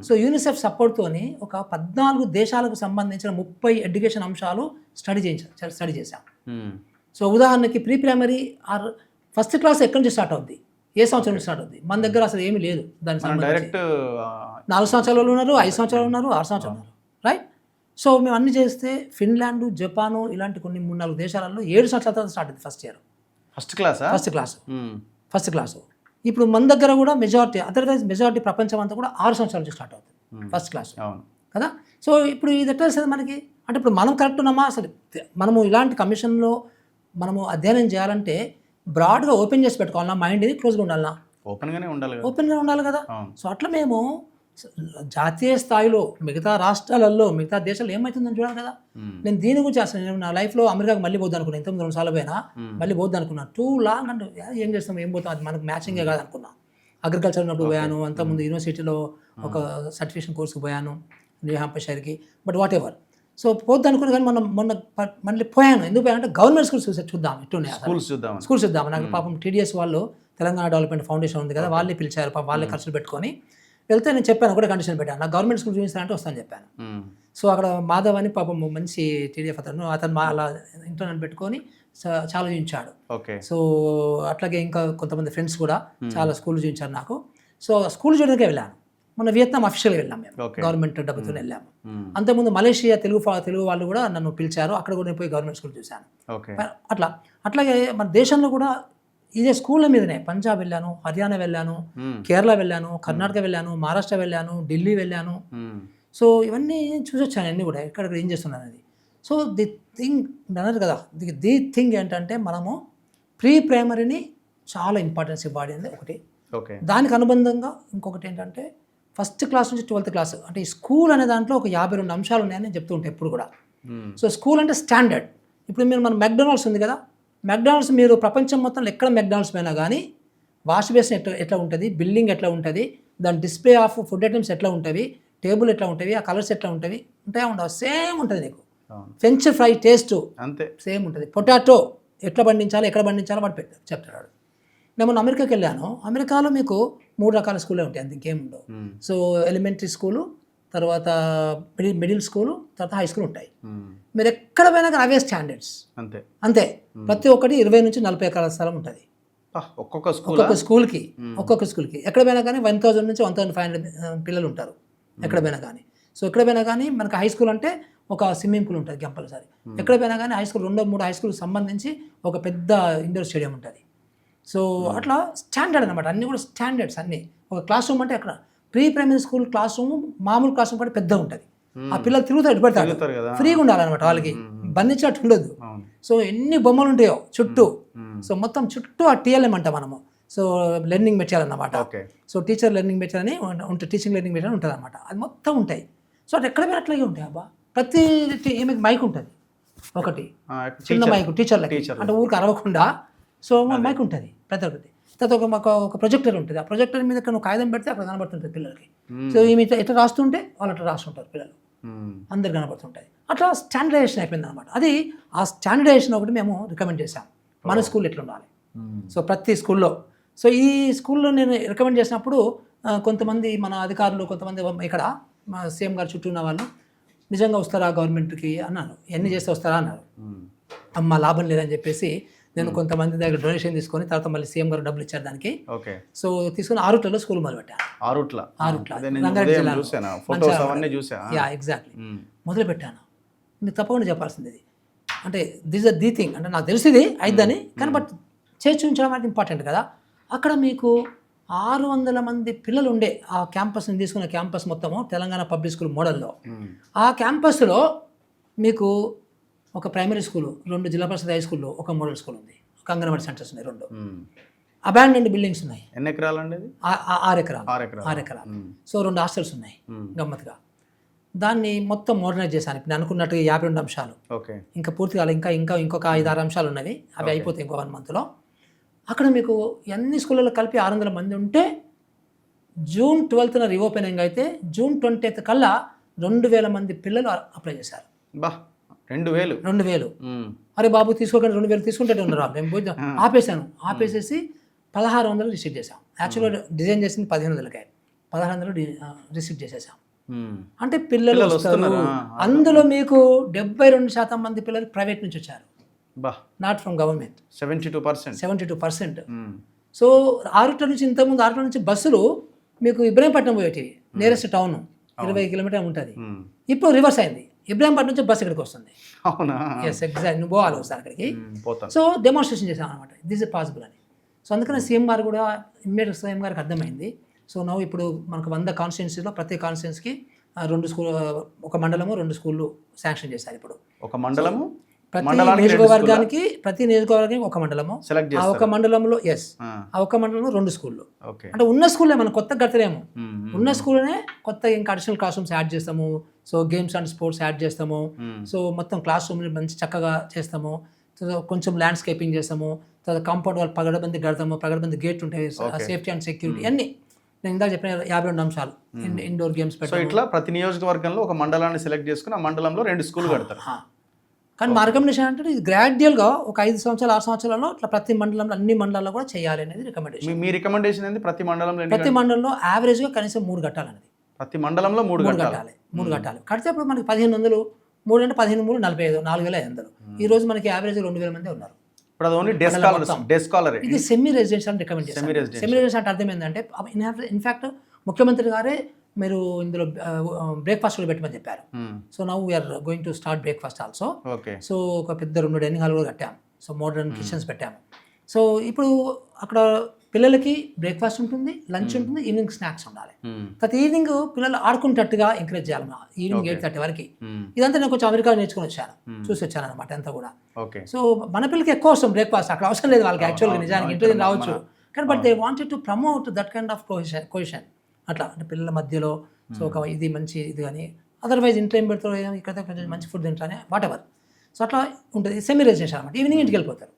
సో యూనిసెఫ్ సపోర్ట్తోని ఒక 14 దేశాలకు సంబంధించిన 30 ఎడ్యుకేషన్ అంశాలు స్టడీ చేశాం. సో ఉదాహరణకి pre primary or first class ఎక్కడి నుంచి స్టార్ట్ అవుద్ది, ఏ సంవత్సరం నుంచి స్టార్ట్ అవుద్ది? మన దగ్గర అసలు ఏమీ లేదు దానికి సంబంధించి. 4 సంవత్సరాల వాళ్ళు ఉన్నారు, 5 సంవత్సరాలు ఉన్నారు, 6 సంవత్సరాలు ఉన్నారు, రైట్? సో మేము అన్ని చేస్తే ఫిన్లాండ్, జపాను ఇలాంటి కొన్ని 3-4 దేశాలలో 7 సంవత్సరాల తర్వాత స్టార్ట్ అయింది ఫస్ట్ ఇయర్, ఫస్ట్ క్లాసా? First class. ఇప్పుడు మన దగ్గర కూడా మెజారిటీ, అదర్వైజ్ మెజారిటీ ప్రపంచం అంతా కూడా 6 సంవత్సరాల నుంచి స్టార్ట్ అవుతుంది ఫస్ట్ క్లాస్ అవును కదా. సో ఇప్పుడు ఇది ఎట్లా వస్తుంది మనకి అంటే, ఇప్పుడు మనం కరెక్ట్ ఉన్నామా అసలు? మనము ఇలాంటి కమిషన్లో మనము అధ్యయనం చేయాలంటే బ్రాడ్గా ఓపెన్ చేసి పెట్టుకోవాలన్నా, మైండ్ని క్లోజ్గా ఉండాలన్నా? ఓపెన్గానే ఉండాలి కదా. ఓపెన్గా ఉండాలి కదా. అవును. సో అట్లా మేము జాతీయ స్థాయిలో మిగతా రాష్ట్రాలలో మిగతా దేశాల్లో ఏమవుతుందని చూడాలి కదా. నేను దీని గురించి అసలు నేను నా లైఫ్లో అమెరికాకి మళ్ళీ పోద్దాం అనుకున్నాను, ఇంతకుముందు 2 సార్లు పోయినా, మళ్ళీ పోద్దాం అనుకున్నా. టూ లాంగ్ అంటే ఏం చేస్తాం, ఏం పోతాం, అది మనకు మ్యాచింగే కాదు అనుకున్నా. అగ్రికల్చర్ ఉన్నప్పుడు పోయాను, అంతకుముందు యూనివర్సిటీలో ఒక సర్టిఫికేషన్ కోర్సుకు పోయాను న్యూ హ్యాంపర్షైర్కి, బట్ వాట్ ఎవర్. సో పోద్దాం అనుకున్నా కానీ మొన్న మళ్ళీ పోయాను. ఎందుకు పోయానంటే గవర్నమెంట్ స్కూల్స్ చూద్దాం ఎట్టున్నాయి, స్కూల్స్ చూద్దాం. నాకు పాపం టీడీఎస్ వాళ్ళు, తెలంగాణ డెవలప్మెంట్ ఫౌండేషన్ ఉంది కదా, వాళ్ళే పిలిచారు, పాపం వాళ్ళే ఖర్చులు పెట్టుకొని వెళ్తే నేను చెప్పాను, ఒకటే కండిషన్ పెట్టాను, నాకు గవర్నమెంట్ స్కూల్ చూపిస్తానంటే వస్తాను చెప్పాను. సో అక్కడ మాధవ్ అని పాపం మంచి టీడీఎఫ్ అతను అలా ఇంటర్నెట్ పెట్టుకొని చాలా చూపించాడు. సో అట్లాగే ఇంకా కొంతమంది ఫ్రెండ్స్ కూడా చాలా స్కూల్ చూపించారు నాకు. సో స్కూల్ చూడడానికే వెళ్ళాను. మొన్న వియత్నాం అఫీషియల్గా వెళ్ళాం మేము, గవర్నమెంట్ డబ్బుతో వెళ్ళాము. అంతకుముందు మలేషియా తెలుగు వాళ్ళు కూడా నన్ను పిలిచారు, అక్కడ కూడా నేను పోయి గవర్నమెంట్ స్కూల్ చూశాను. అట్లాగే మన దేశంలో కూడా ఇదే స్కూళ్ళ మీదనే పంజాబ్ వెళ్ళాను, హర్యానా వెళ్ళాను, కేరళ వెళ్ళాను, కర్ణాటక వెళ్ళాను, మహారాష్ట్ర వెళ్ళాను, ఢిల్లీ వెళ్ళాను. సో ఇవన్నీ చూసొచ్చాను అన్నీ కూడా, ఎక్కడెక్కడ ఏం చేస్తున్నాను అది. సో ది థింగ్ అన్నారు కదా, ది థింగ్ ఏంటంటే మనము ప్రీ ప్రైమరీని చాలా ఇంపార్టెన్స్ ఇవ్వాలి అనేది ఒకటి. దానికి అనుబంధంగా ఇంకొకటి ఏంటంటే ఫస్ట్ క్లాస్ నుంచి 12th క్లాస్ అంటే ఈ స్కూల్ అనే దాంట్లో ఒక 52 అంశాలు ఉన్నాయని నేను చెప్తూ ఉంటాను ఎప్పుడు కూడా. సో స్కూల్ అంటే స్టాండర్డ్. ఇప్పుడు మీరు మన మెక్డొనాల్డ్స్ ఉంది కదా, మెక్డొనాల్డ్స్ మీరు ప్రపంచం మొత్తంలో ఎక్కడ మెక్డొనాల్డ్స్ పోయినా కానీ వాష్ బేసిన్ ఎట్లా ఉంటుంది, బిల్డింగ్ ఎట్లా ఉంటుంది, దాని డిస్ప్లే ఆఫ్ ఫుడ్ ఐటమ్స్ ఎట్లా ఉంటుంది, టేబుల్ ఎట్లా ఉంటుంది, ఆ కలర్స్ ఎట్లా ఉంటుంది, ఉంటాయా ఉండవు, సేమ్ ఉంటుంది నీకు. ఫ్రెంచ్ ఫ్రై టేస్ట్ అంతే సేమ్ ఉంటుంది. పొటాటో ఎట్లా పండించాలో ఎక్కడ పండించాలో వాడు చెప్తాడు. నేను అమెరికాకి వెళ్ళాను, అమెరికాలో మీకు 3 రకాల స్కూళ్ళే ఉంటాయి, అంత ఇంకేం ఉండవు. సో ఎలిమెంటరీ స్కూలు, తర్వాత మిడిల్ స్కూలు, తర్వాత హై స్కూల్ ఉంటాయి. మీరు ఎక్కడ పోయినా కానీ అవే స్టాండర్డ్స్ అంతే. ప్రతి ఒక్కటి 20 నుంచి 40 ఎకరాల స్థలం ఉంటుంది ఒక్కొక్క స్కూల్కి. ఎక్కడ పోయినా కానీ 1000 నుంచి 1500 పిల్లలు ఉంటారు ఎక్కడ పోయినా కానీ. సో ఎక్కడ పోయినా కానీ మనకు హై స్కూల్ అంటే ఒక స్విమ్మింగ్ పూల్ ఉంటుంది కంపల్సరీ. ఎక్కడ పోయినా కానీ హై స్కూల్ 2-3 హై స్కూల్కి సంబంధించి ఒక పెద్ద ఇండోర్ స్టేడియం ఉంటుంది. సో అట్లా స్టాండర్డ్ అనమాట, అన్నీ కూడా స్టాండర్డ్స్ అన్నీ. ఒక క్లాస్ రూమ్ అంటే అక్కడ pre primary school class room మామూలు క్లాస్ రూమ్ కంటే పెద్ద ఉంటుంది. ఆ పిల్లలు తిరుగుతారు, ఎటుపడతారు, ఫ్రీగా ఉండాలన్నమాట, వాళ్ళకి బంధించినట్టు ఉండదు. సో ఎన్ని బొమ్మలు ఉంటాయో చుట్టూ, సో మొత్తం చుట్టూ ఆ టీఎల్ఎం అంట మనము. సో లెర్నింగ్ మెటీరియల్ అన్నమాట. సో టీచర్ లెర్నింగ్ మెటీరియల్ అని ఉంటుంది, టీచింగ్ లెర్నింగ్ మెటీరియల్ ఉంటుంది అనమాట. అది మొత్తం ఉంటాయి. సో అది ఎక్కడ పోయినా అట్లాగే ఉంటాయి అబ్బా. ప్రతి ఏమైనా మైక్ ఉంటుంది, ఒకటి చిన్న మైక్ టీచర్లకి, అంటే ఊరికి అరవకుండా. సో మైక్ ఉంటుంది ప్రతి ఒక్కటి. తర్వాత మాకు ఒక ప్రొజెక్టర్ ఉంటుంది, ఆ ప్రొజెక్టర్ మీద నువ్వు కాగితం పెడితే అక్కడ కనబడుతుంటుంది పిల్లలకి. సో ఈమె ఎట్లా రాస్తుంటే వాళ్ళు అట్లా రాస్తుంటారు పిల్లలు, అందరు కనబడుతుంటుంది. అట్లా స్టాండర్డైజేషన్ అయిపోయింది అనమాట. అది ఆ స్టాండర్డైజేషన్ ఒకటి మేము రికమెండ్ చేశాం, మన స్కూల్ ఎట్లా ఉండాలి. సో ప్రతి స్కూల్లో, సో ఈ స్కూల్లో నేను రికమెండ్ చేసినప్పుడు కొంతమంది మన అధికారులు, కొంతమంది ఇక్కడ మా సీఎం గారు చుట్టూ ఉన్న వాళ్ళు, నిజంగా వస్తారా గవర్నమెంట్కి అన్నాను, ఎన్ని చేస్తే వస్తారా అన్నారు. అమ్మ లాభం లేదని చెప్పేసి నేను కొంతమంది దగ్గర డొనేషన్ తీసుకొని తర్వాత మళ్ళీ సీఎం గారు డబ్బులు ఇచ్చారు దానికి. సో తీసుకుని ఆరుట్లలో స్కూల్ మొదలుపెట్టాను. ఆరుట్ల రంగారెడ్డి జిల్లాలో ఎగ్జాక్ట్లీ మొదలు పెట్టాను. మీకు తప్పకుండా చెప్పాల్సింది ఇది, అంటే దిస్ ఇస్ ది థింగ్. అంటే నాకు తెలిసింది అయిద్దని, కానీ బట్ చేసి చూపించడం అనేది ఇంపార్టెంట్ కదా. అక్కడ మీకు 600 మంది పిల్లలు ఉండే ఆ క్యాంపస్ని తీసుకున్న క్యాంపస్ మొత్తము తెలంగాణ పబ్లిక్ స్కూల్ మోడల్లో. ఆ క్యాంపస్లో మీకు ఒక ప్రైమరీ స్కూలు, 2 జిల్లా పరిషత్ హై స్కూల్లో, ఒక మోడల్ స్కూల్ ఉంది, ఒక అంగన్వాడీ సెంటర్స్ ఉన్నాయి, 2 అబాండెండ్ బిల్డింగ్స్ ఉన్నాయి. ఎన్ని ఎకరాలు అండి? 6 ఎకరాలు. సో 2 హాస్టల్స్ ఉన్నాయి గమ్మత్తుగా. దాన్ని మొత్తం మోడర్నైజ్ చేశాను. ఇప్పుడు నేను అనుకున్నట్టుగా 52 అంశాలు, ఇంకా పూర్తిగా ఇంకొక 5-6 అంశాలు ఉన్నవి, అవి అయిపోతాయి ఇంకో 1 మంత్లో. అక్కడ మీకు అన్ని స్కూళ్ళలో కలిపి 600 మంది ఉంటే జూన్ 12న రీఓపెనింగ్ అయితే జూన్ 20th కల్లా 2000 మంది పిల్లలు అప్లై చేశారు. 2000 అరే బాబు తీసుకోకండి, 2000 తీసుకుంటే ఉన్నారు. మేము పోయి ఆపేసేసి 1600 రిసీవ్ చేసాం. యాక్చువల్గా డిజైన్ చేసింది 1500కే, 1600 రిసీవ్ చేసేసాం. అంటే పిల్లలు వస్తారు. అందులో మీకు 72% మంది పిల్లలు ప్రైవేట్ నుంచి వచ్చారు, not from government. 72%. So Arutla నుంచి, ఇంతకుముందు ఆరుట్ల నుంచి బస్సులు మీకు ఇబ్రహీంపట్నం పోయేటివి, నియరెస్ట్ టౌన్ 20 కిలోమీటర్ ఉంటుంది. ఇప్పుడు రివర్స్ అయింది, ఇబ్రాహీంపట్నం నుంచి బస్ ఇక్కడికి వస్తుంది. అవునా? Yes, exact. నువ్వు పోవాలి ఒకసారి అక్కడికి. పోతాను. సో డెమాన్స్ట్రేషన్ చేసాం అనమాట, దిస్ ఇస్ పాసిబుల్ అని. సో అందుకని సీఎం గారు కూడా ఇమ్మీడియట్ సీఎం గారికి అర్థమైంది. సో నవ్వు ఇప్పుడు మనకు 100 కాన్స్టిట్యున్సీలో ప్రతి కాన్స్టిట్యున్సీకి 2 స్కూల్, ఒక మండలము 2 స్కూళ్ళు శాంక్షన్ చేశారు ఇప్పుడు. ఒక మండలము ప్రతి నియోజకవర్గానికి ఒక మండలము, సెలెక్ట్ ఆ ఒక మండలంలో ఆ ఒక మండలంలో 2 స్కూళ్ళు. ఓకే. అంటే ఉన్న స్కూల్లే మనం కొత్తగా కట్టలేము, ఉన్న స్కూల్నే కొత్త ఇంకా అడిషనల్ క్లాస్ రూమ్స్ యాడ్ చేస్తాము. So games and sports add చేస్తాము. సో మొత్తం క్లాస్ రూమ్ని మంచి చక్కగా చేస్తాము. కొంచెం ల్యాండ్స్కేపింగ్ చేస్తాము. తర్వాత కాంపౌండ్ వాళ్ళు పగడబంది కడతాము, పగడబంది గేట్ ఉంటాయి, సేఫ్టీ అండ్ సెక్యూరిటీ అన్ని నేను ఇందాక చెప్పిన 52 అంశాలు ఇండోర్ గేమ్స్ సో పెట్టాము. ఇట్లా ప్రతి నియోజకవర్గంలో ఒక మండలాన్ని సెలెక్ట్ చేసుకుని ఆ మండలంలో 2 స్కూల్ కడతారు. కానీ మా రికమెండేషన్ అంటే ఇది గ్రాడ్యువల్గా ఒక 5 సంవత్సరాలు 6 సంవత్సరాలలో ఇట్లా ప్రతి మండలంలో అన్ని మండలాల్లో కూడా చేయాలి అనేది రికమెండేషన్. మీ రికమెండేషన్ ఏంది? ప్రతి మండలంలో ప్రతి మండలంలో యావరేజ్గా కనీసం 3 కట్టాలనేది. ప్రతి మండలంలో 3 కట్టాలి. 3 కట్టాలి. కడితే ఇప్పుడు మనకి 1500, 3 అంటే 15 3 45, 4500. ఈ రోజు మనకి యావరేజ్ 2000 మంది ఉన్నారు. ఇప్పుడు అది ఓన్లీ డే స్కాలర్. ఇది సెమీ రెసిడెన్షియల్ రికమెండ్ చేస్తాం. సెమీ రెసిడెన్షియల్ అంటే అర్థం ఏంటంటే ఇన్ఫాక్ట్ ముఖ్యమంత్రి గారే మీరు ఇందులో బ్రేక్ఫాస్ట్ కూడా పెట్టమని చెప్పారు. So now we're going to start breakfast also. So ఒక పెద్ద 2 డైనింగ్ హాల్ కూడా కట్టాము. సో మోడర్న్ కిచెన్స్ పెట్టాము. సో ఇప్పుడు అక్కడ పిల్లలకి బ్రేక్ఫాస్ట్ ఉంటుంది, లంచ్ ఉంటుంది, ఈవినింగ్ స్నాక్స్ ఉండాలి. ప్రతి ఈవినింగ్ పిల్లలు ఆడుకునేటట్టుగా ఎంకరేజ్ చేయాలి. ఈవినింగ్ 8:30 వరకు. ఇదంతా నేను కొంచెం అమెరికా నేర్చుకుని వచ్చాను, చూసి వచ్చాను అనమాట అంతా కూడా. సో మన పిల్లలకి ఎక్కువ అవసరం బ్రేక్ఫాస్ట్, అక్కడ అవసరం లేదు వాళ్ళకి యాక్చువల్గా నిజానికి ఇంట్లో రావచ్చు. కానీ but they wanted to promote that kind of కొజిషన్ అట్లా, అంటే పిల్లల మధ్యలో. సో ఒక ఇది మంచి ఇది కానీ అదర్వైజ్ ఇంట్లో ఏం పెడతారో ఇక్కడ కొంచెం మంచి ఫుడ్ తింటానే వాట్ ఎవర్. సో అట్లా ఉంటుంది. సెమీ రెసిడెన్షియల్ అనమాట. ఈవినింగ్ ఇంటికి వెళ్ళిపోతారు.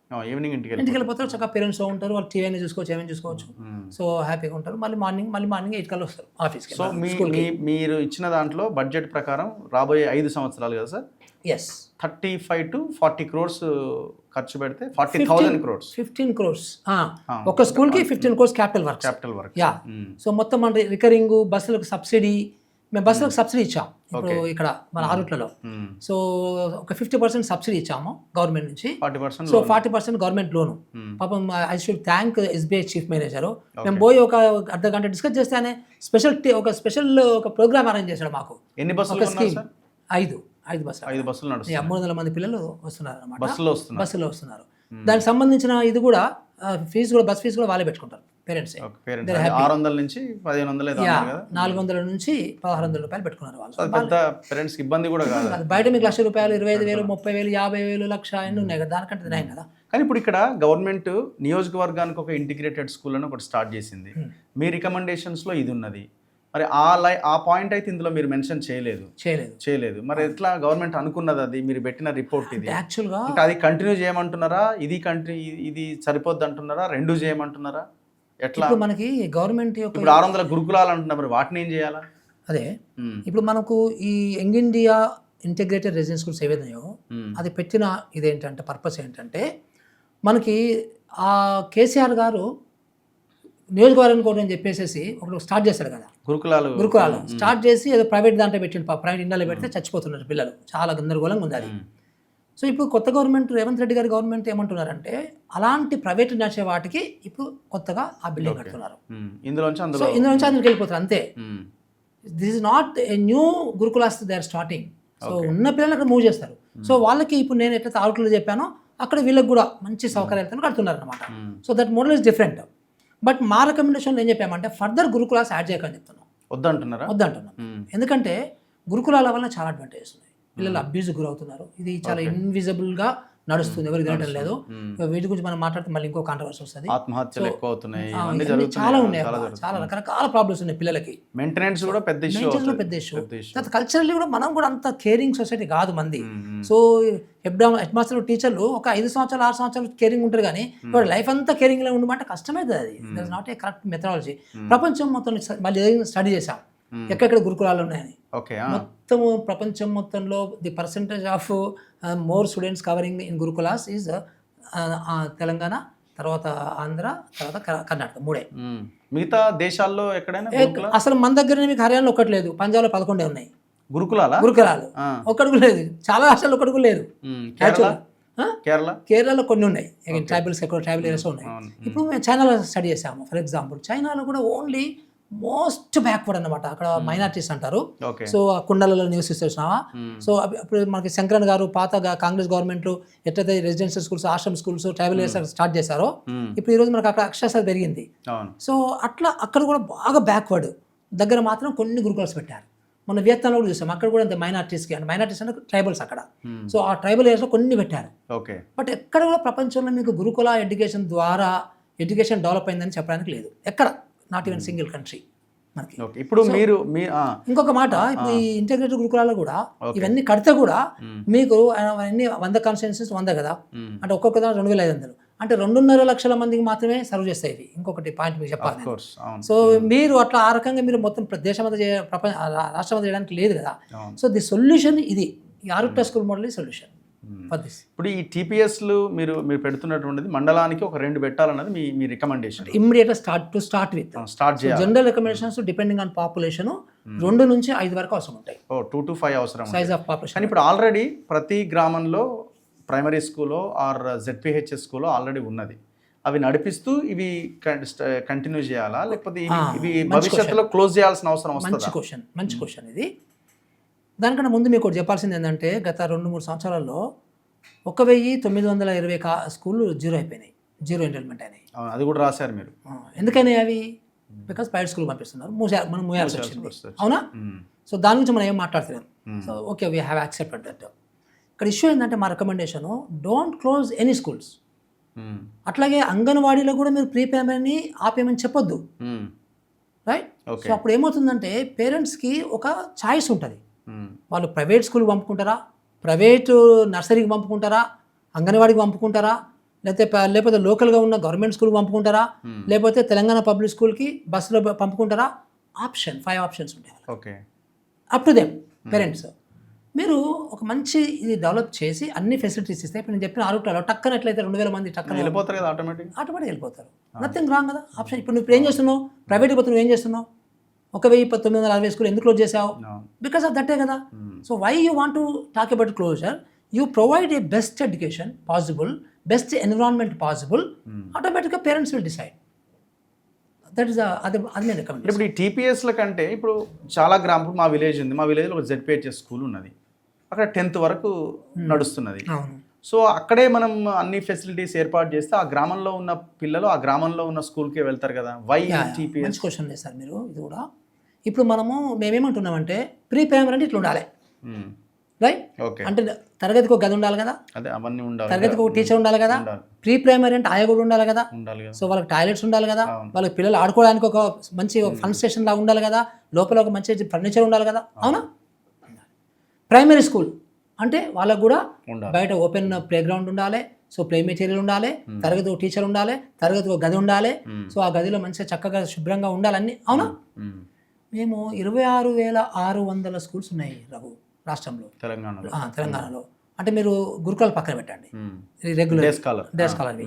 ఇంటికి వెళ్ళిపోతారు, చక్కగా పేరెంట్స్ ఉంటారు, వాళ్ళు టీవీ చూసుకోవచ్చు, ఏమైనా చూసుకోవచ్చు. సో హ్యాపీగా ఉంటారు. మళ్ళీ మార్నింగ్ 8 కల్లా వస్తారు ఆఫీస్కి. సో మీరు ఇచ్చిన దాంట్లో బడ్జెట్ ప్రకారం రాబోయే 5 సంవత్సరాలు కదా సార్? ఎస్. 35 to 40 crores ఖర్చు పెడితే 40,000 crores. 15 crores ఒక స్కూల్కి 15 crores capital work. Yeah. So మొత్తం మన రికరింగ్ బస్సులకు సబ్సిడీ, మేము బస్సులకు సబ్సిడీ ఇచ్చాం ఇప్పుడు ఇక్కడ మన ఆరుట్లలో. సో ఒక 50% సబ్సిడీ ఇచ్చాము గవర్నమెంట్ నుంచి. 40%. సో 40% గవర్నమెంట్ లోను. పాపం I should thank SBI chief manager. మేము పోయి ఒక అర్ధ గంట డిస్కస్ చేస్తే ఆయన స్పెషల్ ఒక ప్రోగ్రామ్ అరేంజ్ చేశాడు మాకు. ఎన్ని బస్సులు? ఒక స్కీమ్. 5 బస్సులు. 5 బస్సులు నడుస్తున్నాయి. 300 మంది పిల్లలు వస్తున్నారు అన్నమాట. బస్సులో వస్తున్నారు. దానికి సంబంధించిన ఇది కూడా ఫీజు కూడా, బస్ ఫీజు కూడా వాళ్ళే పెట్టుకుంటారు పేరెంట్స్. 600 నుంచి 1500, 400 నుంచి 1600 రూపాయలు పెట్టుకున్నారు వాళ్ళు. పెద్ద పేరెంట్స్ ఇబ్బంది కూడా కాదు. బయట మీకు 1,00,000 రూపాయలు, 25,000, 30,000, 50,000, 1,00,000 ఎన్ని ఉన్నాయి కదా, దానికంటే నయం కదా. కానీ ఇప్పుడు ఇక్కడ గవర్నమెంట్ నియోజకవర్గానికి ఒక ఇంటిగ్రేటెడ్ స్కూల్ అని ఒకటి స్టార్ట్ చేసింది. మీ రికమెండేషన్స్లో ఇది ఉన్నది. మరి ఆ పాయింట్ అయితే ఇందులో మీరు మెన్షన్ చేయలేదు. మరి ఎట్లా గవర్నమెంట్ అనుకున్నది అది మీరు పెట్టిన రిపోర్ట్ ఇది? యాక్చువల్గా అది కంటిన్యూ చేయమంటున్నారా, ఇది సరిపోద్ది అంటున్నారా, 2 చేయమంటున్నారా, ఎట్లా? మనకి గవర్నమెంట్ ఇప్పుడు 600 గురుకులాలు అంటున్నారు, వాటిని ఏం చేయాలా? అదే ఇప్పుడు మనకు ఈ young India integrated residential schools ఏవైనాయో అది పెట్టిన ఇదేంటంటే పర్పస్ ఏంటంటే, మనకి ఆ కేసీఆర్ గారు నియోజకవర్గం కూడా అని చెప్పేసి ఒకటి స్టార్ట్ చేశారు కదా గురుకులాలు స్టార్ట్ చేసి ఏదో ప్రైవేట్ దాంట్లో పెట్టిండు. ప్రైవేట్ ఇండియాలో పెడితే చచ్చిపోతున్నారు పిల్లలు, చాలా గందరగోళంగా ఉంది అది. సో ఇప్పుడు కొత్త గవర్నమెంట్ రేవంత్ రెడ్డి గారి గవర్నమెంట్ ఏమంటున్నారంటే, అలాంటి ప్రైవేట్ నడిచే వాటికి ఇప్పుడు కొత్తగా ఆ బిల్డింగ్ కడుతున్నారు. ఇందులోంచి అందులోకి వెళ్ళిపోతారు అంతే. This is not a new gurukulas they are starting. So ఉన్న పిల్లలు అక్కడ మూవ్ చేస్తారు. సో వాళ్ళకి ఇప్పుడు నేను ఎట్లయితే అవుట్లో చెప్పానో అక్కడ వీళ్ళకి కూడా మంచి సౌకర్యాలతో కడుతున్నారు అనమాట. So that model is different. But మా రికమెండేషన్లో ఏం చెప్పామంటే, ఫర్దర్ గురుకులాస్ యాడ్ చేయకని చెప్తున్నాం. వద్దంటున్నాం. ఎందుకంటే గురుకులాల వల్ల చాలా అడ్వాంటేజెస్ ఉన్నాయి. పిల్లలు అబ్యూజ్ గురవుతున్నారు. ఇది చాలా ఇన్విజిబుల్గా నడుస్తుంది, ఎవరికి తెలియడం లేదు. వీటి గురించి మనం మాట్లాడితే మళ్ళీ ఇంకో కాంట్రవర్సీ వస్తుంది. ఆత్మహత్యలు ఎక్కువ అవుతున్నాయి, చాలా ఉన్నాయి, చాలా రకరకాల ప్రాబ్లమ్స్ ఉన్నాయి పిల్లలకి. మెయింటెనెన్స్ కూడా పెద్ద ఇష్యూ. కల్చరల్లీ కూడా మనం కూడా అంత కేరింగ్ సొసైటీ కాదు మంది. సో హెడ్ మాస్టర్ టీచర్లు ఒక 5 సంవత్సరాలు 6 సంవత్సరాలు కేరింగ్ ఉంటారు, కానీ ఇప్పుడు లైఫ్ అంతా కేరింగ్ లో ఉండమంటే కష్టమైతుంది. అది that is not A correct methodology. ప్రపంచం మొత్తం మళ్ళీ స్టడీ చేశాం ఎక్కడెక్కడ గురుకులాలు ఉన్నాయని. మొత్తము ప్రపంచం మొత్తంలో the percentage of more students covering in gurukulas is Telangana, తర్వాత ఆంధ్ర, తర్వాత కర్ణాటక, 3. మిగతా దేశాల్లో ఎక్కడైనా అసలు మన దగ్గర మీకు హర్యానాలో ఒకటి లేదు, పంజాబ్లో 11 ఉన్నాయి గురుకులాలు, ఒక్కడికి లేదు. చాలా రాష్ట్రాలు ఒక్కడికి లేదు. కేరళలో కొన్ని ఉన్నాయి, ట్రైబల్ ఏరియాస్ ఉన్నాయి. ఇప్పుడు మేము చైనాలో స్టడీ చేసాము. ఫర్ ఎగ్జాంపుల్ చైనాలో కూడా ఓన్లీ మోస్ట్ బ్యాక్వర్డ్ అనమాట. అక్కడ మైనార్టీస్ అంటారు. ఓకే. సో ఆ కుండలలో నివసిస్తున్నావా. సో ఇప్పుడు మనకి శంకరన్ గారు పాత కాంగ్రెస్ గవర్నమెంట్లో ఎట్లయితే residential schools, Ashram schools, tribal areas start చేశారో ఇప్పుడు ఈరోజు మనకు అక్కడ అక్షరాస్యత పెరిగింది. అవును. సో అట్లా అక్కడ కూడా బాగా బ్యాక్వర్డ్ దగ్గర మాత్రం కొన్ని గురుకులాస్ పెట్టారు. మన వియత్నాంలో కూడా చూసాం, అక్కడ కూడా అంతే మైనార్టీస్కి, అంటే మైనార్టీస్ అంటే ట్రైబల్స్ అక్కడ. సో ఆ ట్రైబల్ ఏరియాస్లో కొన్ని పెట్టారు. ఓకే. బట్ ఎక్కడ కూడా ప్రపంచంలో మీకు గురుకుల ఎడ్యుకేషన్ ద్వారా ఎడ్యుకేషన్ డెవలప్ అయిందని చెప్పడానికి లేదు ఎక్కడ, నాట్ ఈవెన్ సింగిల్ కంట్రీ మనకి. ఓకే. ఇప్పుడు మీరు ఇంకొక మాట, ఇప్పుడు ఈ ఇంటిగ్రేటెడ్ గురుకులాల్లో కూడా ఇవన్నీ కడితే కూడా మీకు అన్ని 100 కాన్స్టిట్యున్సీస్ 100 కదా, అంటే ఒక్కొక్క దాని 2500, అంటే 2.5 లక్షల మందికి మాత్రమే సర్వ్ చేస్తాయి ఇవి. ఇంకొకటి పాయింట్ మీకు చెప్పాలి. సో మీరు అట్లా ఆ రకంగా మీరు మొత్తం దేశమంతా రాష్ట్రమంతా చేయడానికి లేదు కదా. సో ది సొల్యూషన్ ఇది, ఈ ఆరుట్ట స్కూల్ మోడల్ ఈ సొల్యూషన్ ఫర్ దిస్. ఇప్పుడు ఈ టీపీఎస్లు మీరు పెడుతున్నటువంటిది మండలానికి ఒక 2 పెట్టాలన్నది మీ రికమెండేషన్. ఇమ్మీడియట్ స్టార్ట్ విత్ చేయాలి. General recommendations depending on population 2 నుంచి 5 వరకు అవసరం ఉంటాయి. 2 to 5 అవసరం సైజ్ ఆఫ్ పాపులేషన్. కానీ ఇప్పుడు ఆల్రెడీ ప్రతి గ్రామంలో ప్రైమరీ స్కూలో ఆర్ జెడ్పీహెచ్ఎస్ స్కూలో ఆల్రెడీ ఉన్నది. అవి నడిపిస్తూ ఇవి కంటిన్యూ చేయాలా, లేకపోతే ఇవి భవిష్యత్తులో క్లోజ్ చేయాల్సిన అవసరం వస్తుందా? మంచి క్వశ్చన్ ఇది. దానికన్నా ముందు మీకు ఒకటి చెప్పాల్సింది ఏంటంటే, గత 2-3 సంవత్సరాల్లో 1920 స్కూళ్ళు జీరో అయిపోయినాయి, జీరో ఎన్రోల్మెంట్ అయినాయి. అది కూడా రాశారు మీరు. ఎందుకని అవి? బికాస్ ప్రైవేట్ స్కూల్ పంపిస్తున్నారు, మనం మూయాల్సి వచ్చింది. అవునా? సో దాని గురించి మనం ఏం మాట్లాడలేము. So okay, we have accepted that. ఇక్కడ ఇష్యూ ఏంటంటే, మా recommendation don't close any schools. అట్లాగే అంగన్వాడీలో కూడా మీరు ప్రీ ప్రైమరీని ఆపేయమని చెప్పొద్దు, రైట్? సో అప్పుడు ఏమవుతుందంటే పేరెంట్స్కి ఒక ఛాయిస్ ఉంటుంది. వాళ్ళు ప్రైవేట్ స్కూల్కి పంపుకుంటారా, ప్రైవేటు నర్సరీకి పంపుకుంటారా, అంగన్వాడికి పంపుకుంటారా, లేకపోతే లోకల్గా ఉన్న గవర్నమెంట్ స్కూల్కి పంపుకుంటారా, లేకపోతే తెలంగాణ పబ్లిక్ స్కూల్కి బస్సులో పంపుకుంటారా. 5 ఆప్షన్స్ ఉంటాయి. Okay. Up to them parents. మీరు ఒక మంచి ఇది డెవలప్ చేసి అన్ని ఫెసిలిటీస్ ఇస్తే, ఇప్పుడు నేను చెప్పిన ఆరుట్లలో టక్కన ఎట్లయితే 2000 మంది టక్కన వెళ్ళిపోతారు కదా, ఆటోమేటిక్ వెళ్ళిపోతారు. నథింగ్ రాంగ్ కదా ఆప్షన్. ఇప్పుడు నువ్వు ఏం చేస్తున్నావు, ప్రైవేట్కి పోతే నువ్వు ఏం చేస్తున్నావు? 1960 స్కూల్ ఎందుకు క్లోజ్ చేసావు? బికాస్ ఆఫ్ దట్టే కదా. So why you want to talk about closure? You provide a best education possible, best environment possible, ఆటోమేటిక్గా parents will decide. That is అది నేను రికమెండ్. ఇప్పుడు ఈ టీపీఎస్ల కంటే ఇప్పుడు చాలా గ్రామం, మా విలేజ్ ఉంది, మా విలేజ్లో ఒక జెడ్పీహెచ్ఎస్ స్కూల్ ఉన్నది, అక్కడ 10th వరకు నడుస్తున్నది. సో అక్కడే మనం అన్ని ఫెసిలిటీస్ ఏర్పాటు చేస్తే ఆ గ్రామంలో ఉన్న పిల్లలు ఆ గ్రామంలో ఉన్న స్కూల్కే వెళ్తారు కదా. Why TPS? మంచి క్వశ్చన్ లేదు సార్ మీరు. ఇది కూడా ఇప్పుడు మేమేమంటున్నామంటే ప్రీ ప్రైమరీ అంటే ఇట్లా ఉండాలి, రైట్? అంటే తరగతికి ఒక గది ఉండాలి కదా, అవన్నీ ఉండాలి, తరగతికి ఒక టీచర్ ఉండాలి కదా. ప్రీ ప్రైమరీ అంటే ఆయా కూడా ఉండాలి కదా. సో వాళ్ళకి టాయిలెట్స్ ఉండాలి కదా, వాళ్ళకి పిల్లలు ఆడుకోవడానికి ఒక మంచి ఫన్ స్టేషన్ లాగా ఉండాలి కదా, లోపల ఒక మంచి ఫర్నిచర్ ఉండాలి కదా. అవునా? ప్రైమరీ స్కూల్ అంటే వాళ్ళకు కూడా బయట ఓపెన్ ప్లే గ్రౌండ్ ఉండాలి, సో ప్లే మెటీరియల్ ఉండాలి, తరగతి ఒక టీచర్ ఉండాలి, తరగతి ఒక గది ఉండాలి, సో ఆ గదిలో మంచిగా చక్కగా శుభ్రంగా ఉండాలన్నీ. అవునా? మేము 26,600 స్కూల్స్ ఉన్నాయి రఘు రాష్ట్రంలో, తెలంగాణలో. అంటే మీరు గురుకులాలు పక్కన పెట్టండి, రెగ్యులర్ డే స్కాలర్వి.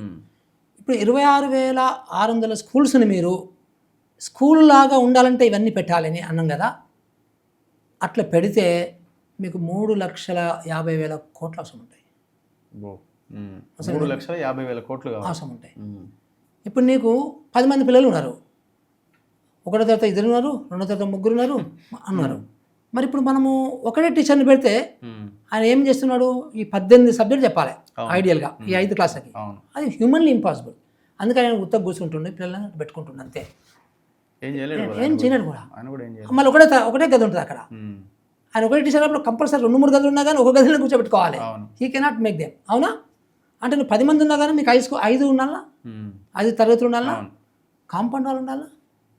ఇప్పుడు 26,600 స్కూల్స్ని మీరు స్కూల్ లాగా ఉండాలంటే ఇవన్నీ పెట్టాలని అన్నాం కదా. అట్లా పెడితే మీకు 3,50,000 కోట్ల అవసరం ఉంటాయి. 3,50,000 కోట్లు అవసరం ఉంటాయి. ఇప్పుడు నీకు 10 మంది పిల్లలు ఉన్నారు, ఒకటో తరగతి 2 ఉన్నారు, రెండో తరగతి 3 ఉన్నారు అన్నారు. మరి ఇప్పుడు మనము ఒకటే టీచర్ని పెడితే ఆయన ఏం చేస్తున్నాడు? ఈ 18 సబ్జెక్ట్ చెప్పాలి ఐడియల్గా ఈ 5 క్లాసులకి. అది హ్యూమన్లీ ఇంపాసిబుల్. అందుకని ఆయన ఉత్తగా కూర్చుంటుండే, పిల్లల్ని పెట్టుకుంటుండే, అంతే. ఏం చేయలేడు కూడా. మళ్ళీ ఒకటే గది ఉంటుంది అక్కడ. ఆయన ఒకటే టీచర్ అప్పుడు కంపల్సరీ 2-3 గదులు ఉన్నా కానీ ఒక గదిలో కూర్చోబెట్టుకోవాలి. He cannot make them. అవునా? అంటే నువ్వు 10 మంది ఉన్నా కానీ మీకు 5 ఉండాలా, 5 తరగతులు ఉండాలా, కాంపౌండ్ వాళ్ళు ఉండాలా,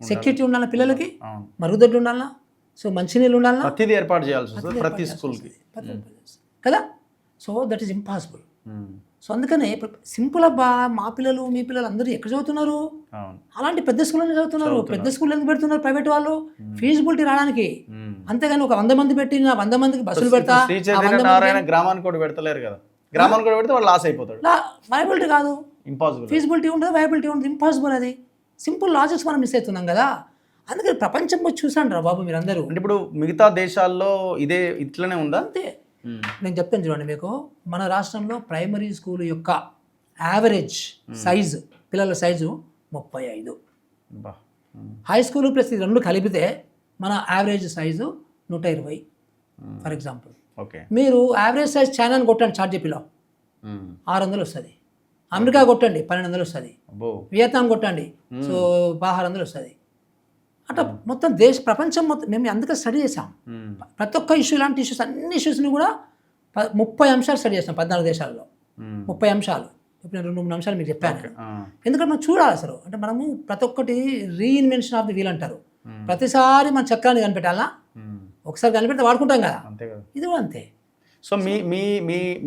సెక్యూరిటీ ఉండాలా, పిల్లలకి మరుగుదొడ్లు ఉండాలా, సో మంచినీళ్ళు ఉండాలా, ప్రతిదీ ఏర్పాటు చేయాల్సి వస్తుంది ప్రతి స్కూల్కి కదా. So that is impossible. So అందుకనే ఇప్పుడు సింపుల్ అబ్బా, మా పిల్లలు మీ పిల్లలు అందరూ ఎక్కడ చదువుతున్నారు? అలాంటి పెద్ద స్కూల్లోనే చదువుతున్నారు. పెద్ద స్కూల్ ఎందుకు పెడుతున్నారు ప్రైవేట్ వాళ్ళు? ఫీజిబిలిటీ రావడానికి. అంతేగాని ఒక 100 మంది పెట్టి 100 మందికి బస్సులు పెడతా గ్రామానికి కూడా పెడతలేరు కదా. గ్రామానికి కూడా పెడితే వాళ్ళు లాస్ అయిపోతాడు. వయబిలిటీ కాదు, ఇంపాసిబుల్. ఫీజిబిలిటీ ఉంటుంది, వయబిలిటీ ఉంటుంది, ఇంపాసిబుల్. అది సింపుల్ లాజిక్స్ మనం మిస్ అవుతున్నాం కదా. అందుకని ప్రపంచం చూసాను రా బాబు మీరందరూ. అంటే ఇప్పుడు మిగతా దేశాల్లో ఇట్లనే ఉందా? అంతే. నేను చెప్తాను చూడండి మీకు, మన రాష్ట్రంలో ప్రైమరీ స్కూల్ యొక్క యావరేజ్ సైజు, పిల్లల సైజు 35. హై స్కూల్ ప్లస్ ఈ రెండు కలిపితే మన average size 120 for example. Okay. మీరు యావరేజ్ సైజ్ చైనాని కొట్టండి చార్జీపీలో 600 వస్తుంది, అమెరికా కొట్టండి 1200 వస్తుంది, వియత్నాం కొట్టండి సో 1600 వస్తుంది. అట్లా మొత్తం ప్రపంచం మొత్తం మేము అందుకే స్టడీ చేసాం. ప్రతి ఒక్క ఇష్యూ ఇలాంటి ఇష్యూస్ అన్ని ఇష్యూస్ని కూడా 30 అంశాలు స్టడీ చేసాం 14 దేశాలలో. 30 అంశాలు ఇప్పుడు నేను 2-3 అంశాలు మీకు చెప్పాను. ఎందుకంటే మనం చూడాలి అసలు, అంటే మనము ప్రతి ఒక్కటి రీఇన్వెన్షన్ ఆఫ్ ది వీల్ అంటారు. ప్రతిసారి మన చక్రాన్ని కనిపెట్టాలా, ఒకసారి కనిపెడితే వాడుకుంటాం కదా, ఇది కూడా అంతే. సో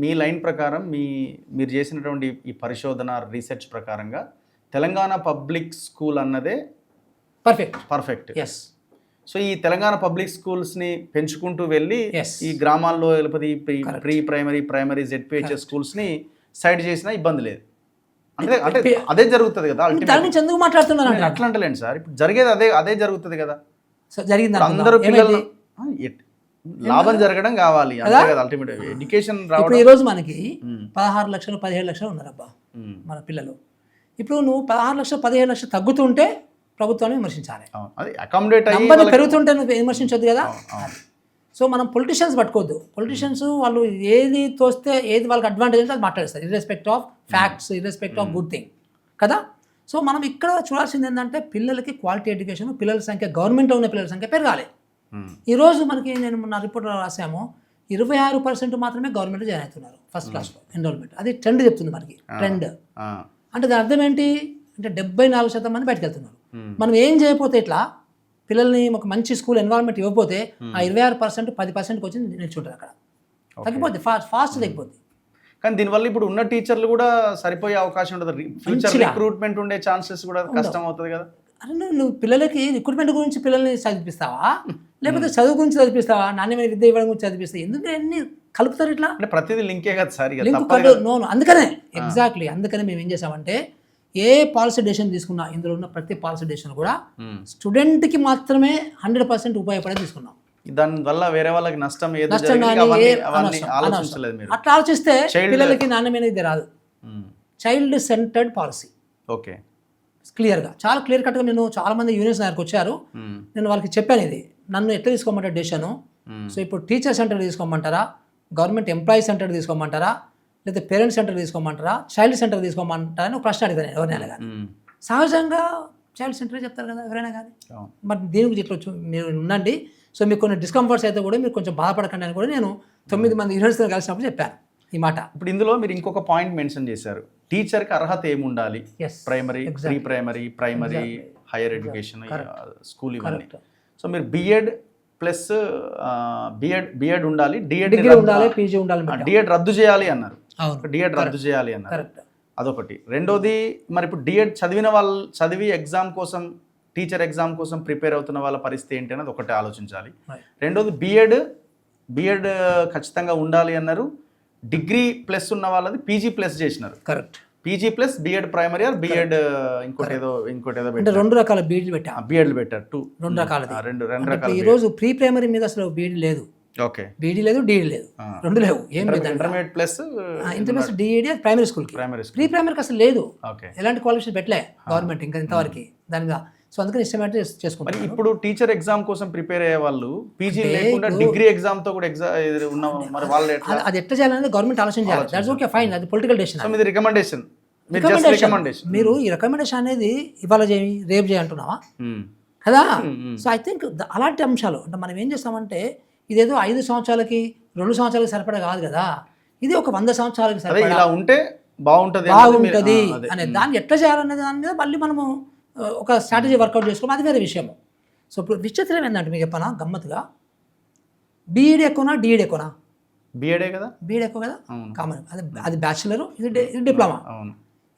మీ లైన్ ప్రకారం మీరు చేసినటువంటి ఈ పరిశోధన రీసెర్చ్ ప్రకారంగా తెలంగాణ పబ్లిక్ స్కూల్ అన్నదే పర్ఫెక్ట్. ఎస్. సో ఈ తెలంగాణ పబ్లిక్ స్కూల్స్ని పెంచుకుంటూ వెళ్ళి ఈ గ్రామాల్లో లేకపోతే ప్రీ ప్రైమరీ ZPHS స్కూల్స్ని సైడ్ చేసినా ఇబ్బంది లేదు అంటే అదే జరుగుతుంది కదా. ఎందుకు మాట్లాడుతున్నారు అట్లా అంటలేండి సార్, ఇప్పుడు జరిగేది అదే జరుగుతుంది కదా. జరిగింది అందరూ పిల్లలు లాభం జరగడం కావాలి అంతే కదా అల్టిమేట్ ఎడ్యుకేషన్ రావడం. ఈ రోజు మనకి 16 లక్షలు 17 లక్షలు ఉన్నారబ్బా మన పిల్లలు. ఇప్పుడు నువ్వు 16 లక్షలు 17 లక్షలు తగ్గుతుంటే ప్రభుత్వాన్ని విమర్శించాలి, నంబర్ పెరుగుతుంటే నువ్వు విమర్శించొద్దు కదా. సో మనం పొలిటీషియన్స్ పట్టుకోవద్దు. పొలిటీషియన్స్ వాళ్ళు ఏది తోస్తే ఏది వాళ్ళకి అడ్వాంటేజ్ అంటే అది మాట్లాడేస్తారు, irrespective of facts, irrespective of good thing కదా. సో మనం ఇక్కడ చూడాల్సింది ఏంటంటే పిల్లలకి క్వాలిటీ ఎడ్యుకేషన్, పిల్లల సంఖ్య గవర్నమెంట్లో ఉన్న పిల్లల సంఖ్య పెరగాలి. ఈరోజు మనకి నేను నా రిపోర్ట్లో రాసాము 26% మాత్రమే గవర్నమెంట్ జాయిన్ అవుతున్నారు ఫస్ట్ క్లాస్లో ఎన్రోల్మెంట్. అది ట్రెండ్ చెప్తుంది మనకి, ట్రెండ్ అంటే దాని అర్థం ఏంటి అంటే 74% మంది బయటకు వెళ్తున్నారు. మనం ఏం చేయకపోతే ఇట్లా పిల్లల్ని ఒక మంచి స్కూల్ ఎన్వైరన్మెంట్ ఇవ్వకపోతే ఆ 26% 10%కి వచ్చి నిల్చుంటారు అక్కడ, తగ్గిపోద్ది, ఫాస్ట్ తగ్గిపోద్ది. కానీ దీనివల్ల ఇప్పుడు ఉన్న టీచర్లు కూడా సరిపోయే అవకాశం ఉంటుంది, ఫ్యూచర్ రిక్రూట్మెంట్ ఉండే ఛాన్సెస్ కూడా కష్టం అవుతుంది కదా. అరే నువ్వు పిల్లలకి రిక్రూట్మెంట్ గురించి పిల్లల్ని చదివిస్తావా, లేకపోతే చదువు గురించి చదివిస్తావా, నాణ్యమైన విద్య ఇవ్వడం గురించి చదివిస్తావా? ఎందుకు అన్ని కలుపుతారు ఇట్లా? అంటే ప్రతిదీ లింకే కదా సార్. అందుకనే ఎగ్జాక్ట్లీ అందుకనే మేము ఏం చేసామంటే ఏ పాలసీ డెసిషన్ తీసుకున్నా ఇందులో ఉన్న ప్రతి పాలసీ డెసిషన్ కూడా స్టూడెంట్కి మాత్రమే 100% ఉపయోగపడే తీసుకున్నాం. దానివల్ల వేరే వాళ్ళకి నష్టం అట్లా ఆలోచిస్తే పిల్లలకి నాణ్యమైన విద్య రాదు. Child centred policy. ఓకే. క్లియర్గా చాలా క్లియర్ కట్గా నేను చాలామంది యూనియన్స్ దగ్గరకు వచ్చారు, నేను వాళ్ళకి చెప్పాను ఇది నన్ను ఎట్లా తీసుకోమంటారు డెసిషను. సో ఇప్పుడు టీచర్ సెంటర్ తీసుకోమంటారా, గవర్నమెంట్ ఎంప్లాయీ సెంటర్ తీసుకోమంటారా, లేదా పేరెంట్స్ సెంటర్ తీసుకోమంటారా, చైల్డ్ సెంటర్ తీసుకోమంటారా అని ఒక ప్రశ్న అడుగుతాను ఎవరైనా కానీ. సహజంగా చైల్డ్ సెంటరే చెప్తారు కదా ఎవరైనా కానీ. మరి దీని గురించి ఇట్లా మీరు ఉండండి, సో మీకు కొన్ని డిస్కంఫర్ట్స్ అయితే కూడా మీరు కొంచెం బాధపడకండి అని కూడా నేను 9 మంది యూనివర్సిటీతో కలిసినప్పుడు చెప్పాను ఈ మాట. ఇప్పుడు ఇందులో మీరు ఇంకొక పాయింట్ మెన్షన్ చేశారు, టీచర్కి అర్హత ఏముండాలి, primary primary higher education school ఇవన్నీ. సో మీరు బిఎడ్ ప్లస్ బిఎడ్ ఉండాలి, డిఎడ్ ఉండాలి, పీజీ ఉండాలి, డిఎడ్ రద్దు చేయాలి అన్నారు. డిఎడ్ రద్దు చేయాలి అన్నారు, అదొకటి. రెండోది మరి ఇప్పుడు డిఎడ్ చదివి ఎగ్జామ్ కోసం టీచర్ ఎగ్జామ్ కోసం ప్రిపేర్ అవుతున్న వాళ్ళ పరిస్థితి ఏంటి అన్నది ఒకటి ఆలోచించాలి. రెండోది బిఎడ్ ఖచ్చితంగా ఉండాలి అన్నారు. డిగ్రీ ప్లస్ ఉన్న వాళ్ళది పీజీ ప్లస్ చేసినారు. Correct. PG plus BEd primary or BEd ఇంకోటి ఏదో అంటే 2 రకాల బీఎడ్లు పెట్టారు. బిఎడ్లు పెట్టారు 2 రకాల. రెండు రకాల. ఈ రోజు ప్రీ ప్రైమరీ మీద అసలు బీఎడ్ లేదు. ఓకే. బీడీ లేదు, డిఈడి లేదు, 2 లేవు. ఏం లేదు. ఇంటర్మీడియట్ ప్లస్ డిఈడి ప్రైమరీ స్కూల్కి, ప్రీ ప్రైమరీకి అసలు లేదు. ఓకే. ఎలాంటి క్వాలిఫికేషన్ పెట్టలే గవర్నమెంట్ ఇంకా ఇంతవరకు దాని మీద. సో అందుకని ఇష్టమైతే చేసుకుంటారు. ఇప్పుడు టీచర్ ఎగ్జామ్ కోసం ప్రిపేర్ అయ్యే వాళ్ళు పీజీ లేకుండా డిగ్రీ ఎగ్జామ్ తో కూడా ఎగ్జామ్ ఉన్న మరి వాళ్ళు అది ఎట్లా చేయాలనేది గవర్నమెంట్ ఆలోచన చేయాలి. దట్స్ ఓకే, ఫైన్, అది పొలిటికల్ డెసిషన్. సో మీది రికమెండేషన్. మీరు ఈ రికమెండేషన్ అనేది ఇవాళ చేయి రేపు చేయి అంటున్నావా కదా. సో ఐ థింక్ అలాంటి అంశాలు అంటే మనం ఏం చేస్తామంటే ఇదేదో 5 సంవత్సరాలకి 2 సంవత్సరాలకి సరిపడా కాదు కదా, ఇది ఒక 100 సంవత్సరాలకి సరిపడా ఇలా ఉంటే బాగుంటుంది అనే దాన్ని ఎట్లా చేయాలనే దాని మీద మళ్ళీ మనము ఒక స్ట్రాటజీ వర్కౌట్ చేసుకోవడం అది వేరే విషయము. సో ఇప్పుడు విచిత్రం ఏంటంటే మీకు చెప్పనా గమ్మత్తుగా, బీఈడి ఎక్కువనా డిఈడి ఎక్కువనా? బీఎడే కదా. బీఈడి ఎక్కువ కదా, కామన్. అది బ్యాచిలర్, ఇది డిప్లొమా.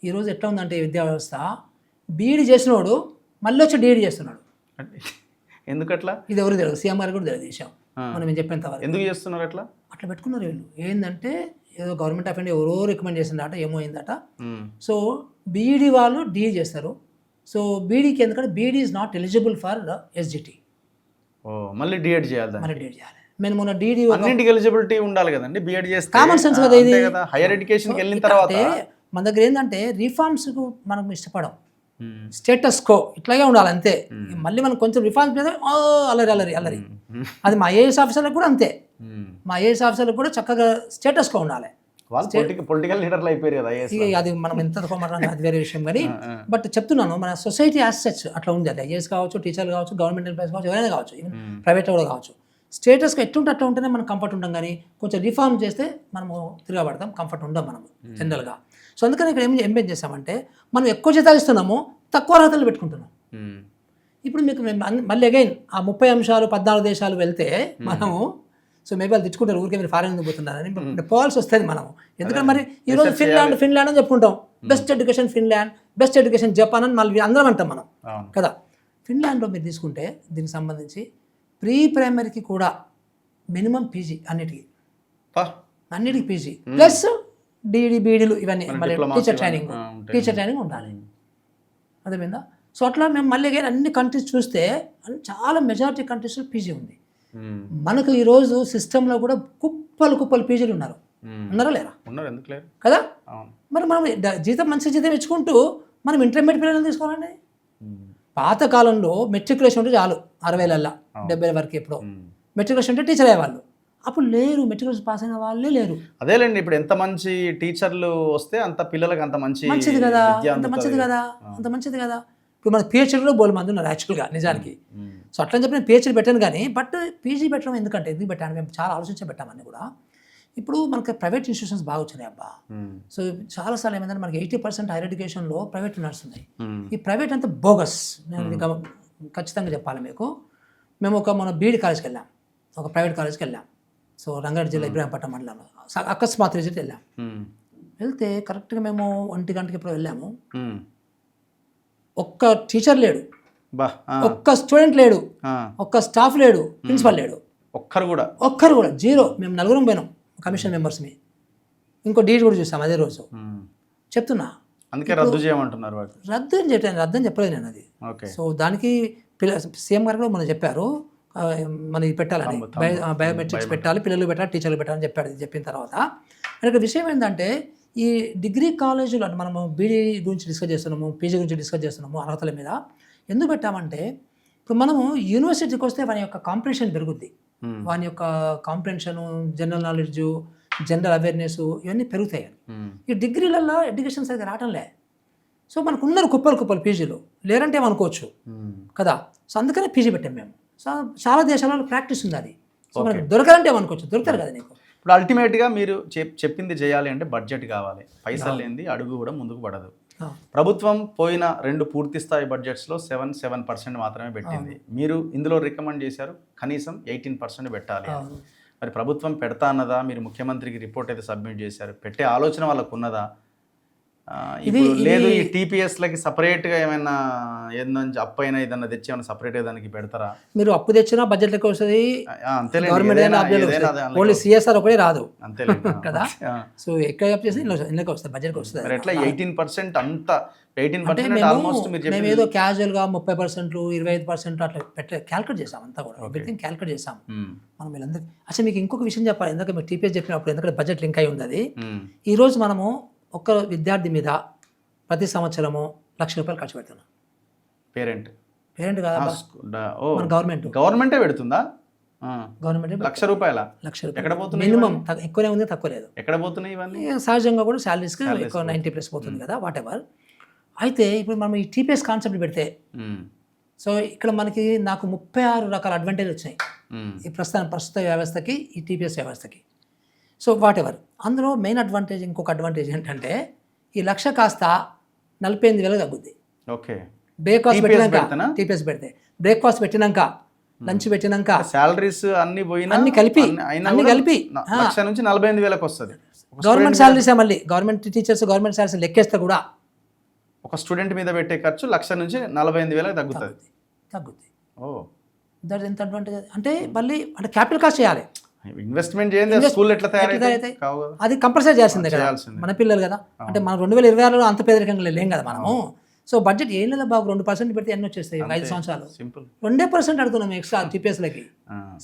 ఈరోజు ఎట్లా ఉందంటే విద్యా వ్యవస్థ, బీఈడి చేసినోడు మళ్ళీ వచ్చి డిఈడి చేస్తున్నాడు. ఎందుకట్లా? ఇది ఎవరు తెలియదు, సీఎం గారు కూడా తెలియదు విషయం. మనం ఏం చెప్పేంత వరకు ఎందుకు చేస్తున్నారు అట్లా పెట్టుకున్నారు వీళ్ళు. ఏంటంటే ఏదో గవర్నమెంట్ ఆఫ్ ఇండియా ఎవరో రికమెండ్ చేసిందట, ఏమో అయిందట. సో బీఈడి వాళ్ళు డిఈడి చేస్తారు. సో బీడీకి ఎందుకంటే BD is not eligible for SGT. మళ్ళీ డిఎడ్ చేయాలి. నేను మొన్న డిడి అన్నింటికి ఎలిజిబిలిటీ ఉండాలి కదండి. బిఎడ్ చేస్తే కామన్ సెన్స్ కదా ఇది. హైయర్ ఎడ్యుకేషన్కి వెళ్ళిన తర్వాత మన దగ్గర ఏంటంటే రిఫార్మ్స్కు మనం ఇష్టపడం. స్టేటస్ కో ఇట్లాగే ఉండాలి అంతే. మళ్ళీ మనం కొంచెం రిఫార్మ్స్ మీద అల్లరి అది మా ఐఏఎస్ ఆఫీసర్లకు కూడా అంతే. మా ఐఏఎస్ ఆఫీసర్లకు కూడా చక్కగా స్టేటస్ కో ఉండాలి. వాళ్ళు పొలిటికల్ లీడర్లు అయిపోయారు కదా ఇక అది మనం ఎంత మాట్లాడాలి అది వేరే విషయం, కానీ బట్ చెప్తున్నాను మన సొసైటీ యాజ్ సచ్ అట్లా ఉంది. అది ఐఏఎస్ కావచ్చు, టీచర్లు కావచ్చు, గవర్నమెంట్ ఎంప్లాయీస్ కావచ్చు, ఎవరైనా కావచ్చు, ఈవెన్ ప్రైవేట్లో కూడా కావచ్చు. స్టేటస్కి ఎట్లుంటే అట్లా ఉంటేనే మనం కంఫర్ట్ ఉంటాం, కానీ కొంచెం రిఫార్మ్ చేస్తే మనము తిరగబడతాం, కంఫర్ట్ ఉండం మనం జనరల్గా. సో అందుకని ఇక్కడ ఏం చేసామంటే మనం ఎక్కువ జీతాలు ఇస్తున్నాము, తక్కువ అర్హతలు పెట్టుకుంటున్నాం. ఇప్పుడు మీకు మళ్ళీ అగైన్ ఆ 30 అంశాలు 14 దేశాలు వెళ్తే మనము, సో మేబీ వాళ్ళు తెచ్చుకుంటారు ఊరికే మీరు ఫారెన్ పోతున్నారని పోవాల్సి వస్తుంది మనం. ఎందుకంటే మరి ఈరోజు ఫిన్లాండ్ అని చెప్పుకుంటాం, best education Finland, best education Japan అని మళ్ళీ అందరం అంటాం మనం కదా. ఫిన్లాండ్లో మీరు తీసుకుంటే దీనికి సంబంధించి ప్రీ ప్రైమరీకి కూడా మినిమం పీజీ అన్నిటికీ పీజీ ప్లస్ డీడీ బీడీలు ఇవన్నీ మళ్ళీ టీచర్ ట్రైనింగ్ ఉండాలి. అదేవిధంగా సో అట్లా మేము మళ్ళీ అన్ని కంట్రీస్ చూస్తే చాలా మెజారిటీ కంట్రీస్లో పీజీ ఉంది. మనకు ఈరోజు సిస్టంలో కూడా కుప్పలు పీజీలు ఉన్నారా లేరా? ఎందుకు లేరు కదా. మరి మనం మంచి జీతం ఇచ్చుకుంటూ మనం ఇంటర్మీడియట్ పిల్లలను తీసుకోవాలండి. పాత కాలంలో మెట్రికులేషన్ ఉంటే చాలు, 60,000 70 వరకు ఎప్పుడో మెట్రికులేషన్ ఉంటే టీచర్ అయ్యేవాళ్ళు. అప్పుడు లేరు, మెట్రికులేషన్ పాస్ అయిన వాళ్ళే లేరు. అదేలేండి, ఇప్పుడు ఎంత మంచి టీచర్లు వస్తే అంత పిల్లలకి అంత మంచిది కదా, అంత మంచిది కదా. ఇప్పుడు మన పిహెచ్డీ కూడా బోల్ మంది ఉన్నారు యాక్చువల్గా నిజానికి. సో అట్లా చెప్పి నేను పిహెచ్డీ పెట్టాను, కానీ బట్ పీజీ పెట్టడం ఎందుకు పెట్టాను, మేము చాలా ఆలోచించి పెట్టామని కూడా. ఇప్పుడు మనకి ప్రైవేట్ ఇన్స్టిట్యూషన్స్ బాగా వచ్చినాయి అబ్బా. సో చాలాసార్లు ఏమైందంటే మనకి 80% హైయర్ ఎడ్యుకేషన్లో ప్రైవేట్ నడుస్తున్నాయి. ఈ ప్రైవేట్ అంతా బోగస్. నేను ఖచ్చితంగా చెప్పాలి మీకు. మేము మన బీఈడి కాలేజ్కి వెళ్ళాం, ఒక ప్రైవేట్ కాలేజ్కి వెళ్ళాం. సో రంగారెడ్డి జిల్లా ఇబ్రాహీంపట్నం మండలంలో అకస్మాత్ రిజల్ట్ వెళ్ళాం. వెళ్తే కరెక్ట్గా మేము 1 గంటకి ఇప్పుడు వెళ్ళాము, ఒక్క టీచర్ లేడు, ఒక్క స్టూడెంట్ లేడు, ఒక్క స్టాఫ్ లేడు, ప్రిన్సిపల్ లేడు, ఒక్కరు కూడా జీరో. మేము 4 పోయినాం కమిషన్ మెంబర్స్ని. ఇంకో డీట్ కూడా చూసాం అదే రోజు. చెప్తున్నా అందుకే రద్దు చేయమంటున్నారు. రద్దు అని చెప్పలేదు నేను అది. సో దానికి సీఎం గారు కూడా మనం చెప్పారు, మన ఇది పెట్టాలని, బయోమెట్రిక్స్ పెట్టాలి, పిల్లలు పెట్టాలి, టీచర్లు పెట్టాలని చెప్పాడు. ఇది చెప్పిన తర్వాత ఇక్కడ విషయం ఏంటంటే ఈ డిగ్రీ కాలేజీలు అంటే మనము బీడీ గురించి డిస్కస్ చేస్తున్నాము, పీజీ గురించి డిస్కస్ చేస్తున్నాము అర్హతల మీద. ఎందుకు పెట్టామంటే ఇప్పుడు మనము యూనివర్సిటీకి వస్తే వాని యొక్క కాంపిటీషన్ పెరుగుద్ది, వాని యొక్క competition, general knowledge, general awareness ఇవన్నీ పెరుగుతాయి. ఈ డిగ్రీలలో ఎడ్యుకేషన్ సరిగ్గా రావటంలే. సో మనకు ఉన్నారు కుప్పలు పీజీలు, లేరంటే ఏమనుకోవచ్చు కదా. సో అందుకనే పీజీ పెట్టాం మేము. సో చాలా దేశాలలో ప్రాక్టీస్ ఉంది అది. సో మనకు దొరకాలంటే ఏమనుకోవచ్చు, దొరుకుతారు కదా నీకు. ఇప్పుడు అల్టిమేట్గా మీరు చెప్పింది చేయాలి అంటే బడ్జెట్ కావాలి, పైసలు లేనిది అడుగు కూడా ముందుకు పడదు. ప్రభుత్వం పోయిన 2 పూర్తి స్థాయి బడ్జెట్స్లో 7% మాత్రమే పెట్టింది. మీరు ఇందులో రికమెండ్ చేశారు కనీసం 18% పెట్టాలి. మరి ప్రభుత్వం పెడతా అన్నదా? మీరు ముఖ్యమంత్రికి రిపోర్ట్ అయితే సబ్మిట్ చేశారు, పెట్టే ఆలోచన వాళ్ళకు ఉన్నదా? లేదు ఈ టీపీఎస్లకి సపరేట్గా ఏమైనా ఏందని అప్పు అయినా ఏదన్నా తెచ్చి ఏమైనా సపరేట్గా దానికి పెడతారా? మీరు అప్పు తెచ్చినా బడ్జెట్లోకి వస్తుంది, ఓన్లీ సిఎస్ఆర్ ఒకటే రాదు అంతే కదా. సో ఎక్కువ అప్పు చేస్తే ఇందులోకి వస్తుంది, బడ్జెట్కి వస్తుంది. ఎట్లా 18% అంతా 18% ఆల్మోస్ట్ మేము ఏదో క్యాజువల్గా 30%, 25% అట్లా క్యాల్కులేట్ చేసాం, అంతా కూడా ఎవ్రీథింగ్ క్యాల్కులేట్ చేసాం మనం వీళ్ళందరికీ. అసలు మీకు ఇంకొక విషయం చెప్పాలి, ఎందుకంటే మీరు టీపీఎస్ చెప్పినప్పుడు ఎందుకంటే బడ్జెట్ లింక్ అయి ఉంది అది. ఈరోజు మనము ఒక్క విద్యార్థి మీద ప్రతి సంవత్సరము ₹1,00,000 ఖర్చు పెడుతున్నాం. పేరెంట్ కదా, మన గవర్నమెంటే పెడుతుందా? గవర్నమెంట్ ₹1,00,000 ఎక్కడ పోతుంది? మినిమం ఎక్కువనే ఉంది, తక్కువ లేదు. ఎక్కడ పోతున్నాయి ఇవన్నీ? సహజంగా కూడా శాలరీస్కి ఎక్కువ 90+ పోతుంది కదా, వాట్ ఎవర్. అయితే ఇప్పుడు మనం ఈ టీపీఎస్ కాన్సెప్ట్ పెడితే, సో ఇక్కడ నాకు 36 రకాల అడ్వాంటేజ్ వచ్చినాయి ఈ ప్రస్తుత వ్యవస్థకి, ఈ టీపీఎస్ వ్యవస్థకి. సో వాట్ ఎవర్, అందులో మెయిన్ అడ్వాంటేజ్, ఇంకొక అడ్వాంటేజ్ ఏంటంటే ఈ 1,00,000 కాస్త 48,000 తగ్గుద్ది. ఓకే, బ్రేక్ఫాస్ట్ పెట్టినాక, టీపీఎస్ పెడితే బ్రేక్ఫాస్ట్ పెట్టినాక, లంచ్ పెట్టినాక, సాలరీస్ అన్ని కలిపి 1,00,000 నుంచి 48,000 వస్తుంది. గవర్నమెంట్ సాలరీసే, మళ్ళీ గవర్నమెంట్ టీచర్స్ గవర్నమెంట్ సాలరీస్ లెక్కేస్తే కూడా ఒక స్టూడెంట్ మీద పెట్టే ఖర్చు 1,00,000 నుంచి 48,000 తగ్గుతుంది. ఓ, దట్ ఎంత అడ్వాంటేజ్ అంటే మళ్ళీ అంటే క్యాపిటల్ కాస్ట్ చేయాలి, ఇన్వెస్ట్మెంట్ చేయండి, స్కూల్ ఎట్లా తయారైతే అది కంపల్సరీ చేయాల్సిందే కదా, మన పిల్లలు కదా. అంటే మనం 2026లో అంత పేదరికంగా లేం కదా మనము. సో బడ్జెట్ ఏం లేదా బాబు, 2% పెడితే ఎన్ని వచ్చేస్తాయి 5 సంవత్సరాలు? 2% అడుగుతున్నాం ఎక్స్ట్రా టీపీఎస్లకి.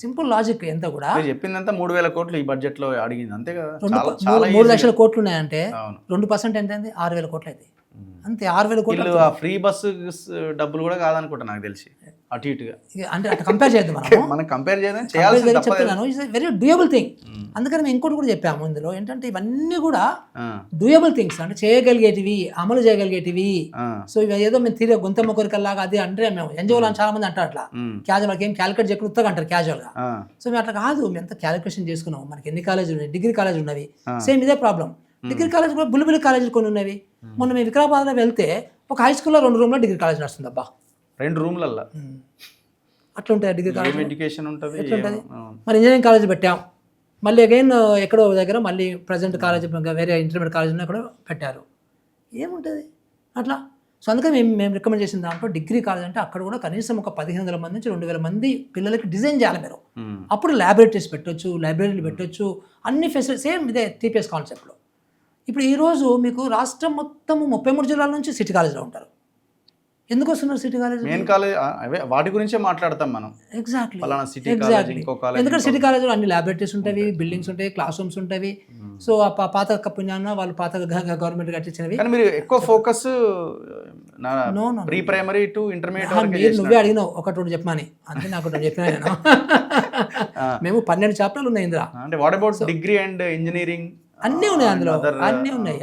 Simple logic. ఎంత కూడా చెప్పిందంతా 3,000 కోట్లు ఈ బడ్జెట్ లో అడిగింది, అంతే కదా. 3 లక్షల కోట్లు ఉన్నాయంటే 2% ఎంత అయింది? 6,000 కోట్లు అయితే. అంతే 6,000 కోట్లు. వీళ్ళు ఆ ఫ్రీ బస్సు డబ్బులు కూడా కాదనుకుంటా నాకు తెలిసి, అటు ఇటుగా అంటే అట్లా కంపేర్ చేద్దాం మనం కంపేర్ చేయడం చేయాల్సింది తప్పదు. చెప్తున్నాను, ఇట్స్ వెరీ డూయబుల్ థింగ్. అందుకని మేము ఇంకోటి కూడా చెప్పాము ఇందులో ఏంటంటే ఇవన్నీ కూడా డూయబుల్ థింగ్స్, అంటే చేయగలిగేటివి, అమలు చేయగలిగేటివి. సో ఇవి ఏదో మేము తీరే గుంతమ్మ కోరికల్లాగా అది అంటే మేము ఎన్జిఓలు అని చాలా మంది అంటారు అట్లా క్యాజువల్, వాళ్ళకి ఏం క్యాలిక్యులేట్ చేయకుండా ఉత్తగా అంటారు క్యాజువల్గా. సో మేము అట్లా కాదు, మేము ఎంత క్యాలిక్యులేషన్ చేసుకున్నాం. మనకి ఎన్ని కాలేజీలు ఉన్నాయి, డిగ్రీ కాలేజీలు ఉన్నవి, సేమ్ ఇదే ప్రాబ్లం. డిగ్రీ కాలేజ్ కూడా బుల్లిబుల్లి కాలేజీలు కొన్ని ఉన్నవి. మొన్న మేము వికారాబాద్లో వెళ్తే ఒక హై స్కూల్లో 2 రూమ్లో డిగ్రీ కాలేజ్ నడుస్తుంది. అబ్బా 2 రూమ్లల్లో అట్లా ఉంటాయి డిగ్రీ కాలేజ్. ఎడ్యుకేషన్ ఉంటుంది. ఎట్లుంటుంది మరి? ఇంజనీరింగ్ కాలేజ్ పెట్టాం, మళ్ళీ అగైన్ ఎక్కడో దగ్గర మళ్ళీ ప్రజెంట్ కాలేజ్ వేరే ఇంటర్మీడియట్ కాలేజ్ కూడా పెట్టారు. ఏముంటుంది అట్లా? సో అందుకని మేము రికమెండ్ చేసిన దాంట్లో డిగ్రీ కాలేజ్ అంటే అక్కడ కూడా కనీసం ఒక 1,500 మంది నుంచి 2,000 మంది పిల్లలకి డిజైన్ చేయాలి మీరు. అప్పుడు ల్యాబొరేటరీస్ పెట్టొచ్చు, లైబ్రరీలు పెట్టొచ్చు, అన్ని ఫెసిలిటీ సేమ్ ఇదే టీపీఎస్ కాన్సెప్ట్లో. ఇప్పుడు ఈరోజు మీకు రాష్ట్రం మొత్తము 33 జిల్లాల నుంచి సిటీ కాలేజ్లో ఉంటారు. ఎందుకు వస్తున్నారు సిటీ కాలేజ్? మెయిన్ కాలేజ్ అవే, వాటి గురించే మాట్లాడతాం మనం. ఎగ్జాక్ట్లీ. ఎందుకంటే సిటీ కాలేజ్లో అన్ని ల్యాబొరేటరీస్ ఉంటాయి, బిల్డింగ్స్ ఉంటాయి, క్లాస్ రూమ్స్ ఉంటాయి. సో ఆ పాత పుణ్యాన్న వాళ్ళు పాత గవర్నమెంట్ కట్టించినవి. కానీ మీరు ఎక్కువ focus pre primary to intermediate. నువ్వే అడిగినావు ఒకటి రెండు చెప్పమని, అంతే. నాకు ఒకటి చెప్పినా నేను. మేము 12 చాప్టర్లు ఉన్నాయి ఇందులో. అంటే what about degree and engineering? అన్నీ ఉన్నాయి అందులో, అన్నీ ఉన్నాయి.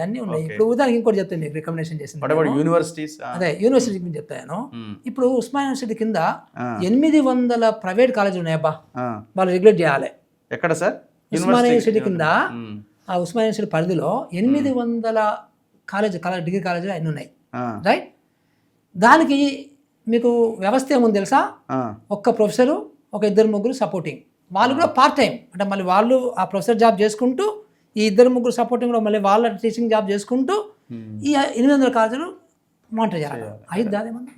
ఇప్పుడు ఉదాహరణకి ఇంకోటి చెప్తాను మీకు, రికమెండేషన్ చేసింది యూనివర్సిటీస్. అదే యూనివర్సిటీ గురించి చెప్తాను. ఇప్పుడు ఉస్మానియా యూనివర్సిటీ కింద 800 ప్రైవేట్ కాలేజీలు ఉన్నాయి. అబ్బా వాళ్ళు రెగ్యులేట్ చేయాలి. ఎక్కడ సార్? ఉస్మానియా యూనివర్సిటీ కింద, ఆ ఉస్మానియా యూనివర్సిటీ పరిధిలో 800 డిగ్రీ కాలేజీలు అన్నీ ఉన్నాయి, రైట్? దానికి మీకు వ్యవస్థ ఏముంది తెలుసా? ఒక్క ప్రొఫెసరు, ఒక 2-3 సపోర్టింగ్. వాళ్ళు కూడా పార్ట్ టైం, అంటే మళ్ళీ వాళ్ళు ఆ ప్రొఫెసర్ జాబ్ చేసుకుంటూ, ఈ 2-3 సపోర్టింగ్ కూడా మళ్ళీ వాళ్ళ టీచింగ్ జాబ్ చేసుకుంటూ ఈ 800 కాలేజీలు మానిటర్ చేయాలి. అయిద్ది అదేమన్నా?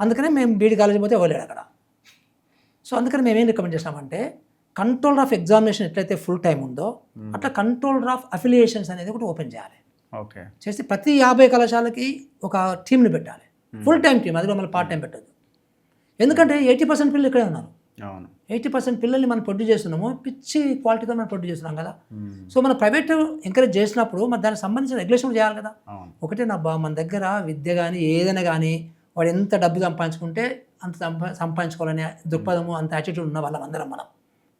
అందుకనే మేము బీడీ కాలేజీ పోతే ఇవ్వలేడు అక్కడ. సో అందుకని మేమేం రికమెండ్ చేసినామంటే, కంట్రోలర్ ఆఫ్ ఎగ్జామినేషన్ ఎట్లయితే ఫుల్ టైం ఉందో అట్లా కంట్రోలర్ ఆఫ్ అఫిలియేషన్స్ అనేది ఒకటి ఓపెన్ చేయాలి. చేసి ప్రతి 50 కళాశాలకి ఒక టీంని పెట్టాలి, ఫుల్ టైం టీం. అది కూడా మళ్ళీ పార్ట్ టైం పెట్టద్దు. ఎందుకంటే 80% పిల్లలు ఇక్కడే ఉన్నారు. 80% పిల్లల్ని మనం ప్రొడ్యూస్ చేస్తున్నాము, పిచ్చి క్వాలిటీతో మనం ప్రొడ్యూస్ చేస్తున్నాం కదా. సో మనం ప్రైవేట్ ఎంకరేజ్ చేసినప్పుడు మరి దానికి సంబంధించిన రెగ్యులేషన్ కూడా చేయాలి కదా. ఒకటే నా మన దగ్గర విద్య కానీ ఏదైనా కానీ వాడు ఎంత డబ్బు సంపాదించుకుంటే అంత సంపాదించుకోవాలనే దృక్పథము, అంత యాటిట్యూడ్ ఉన్న వాళ్ళందరం మనం.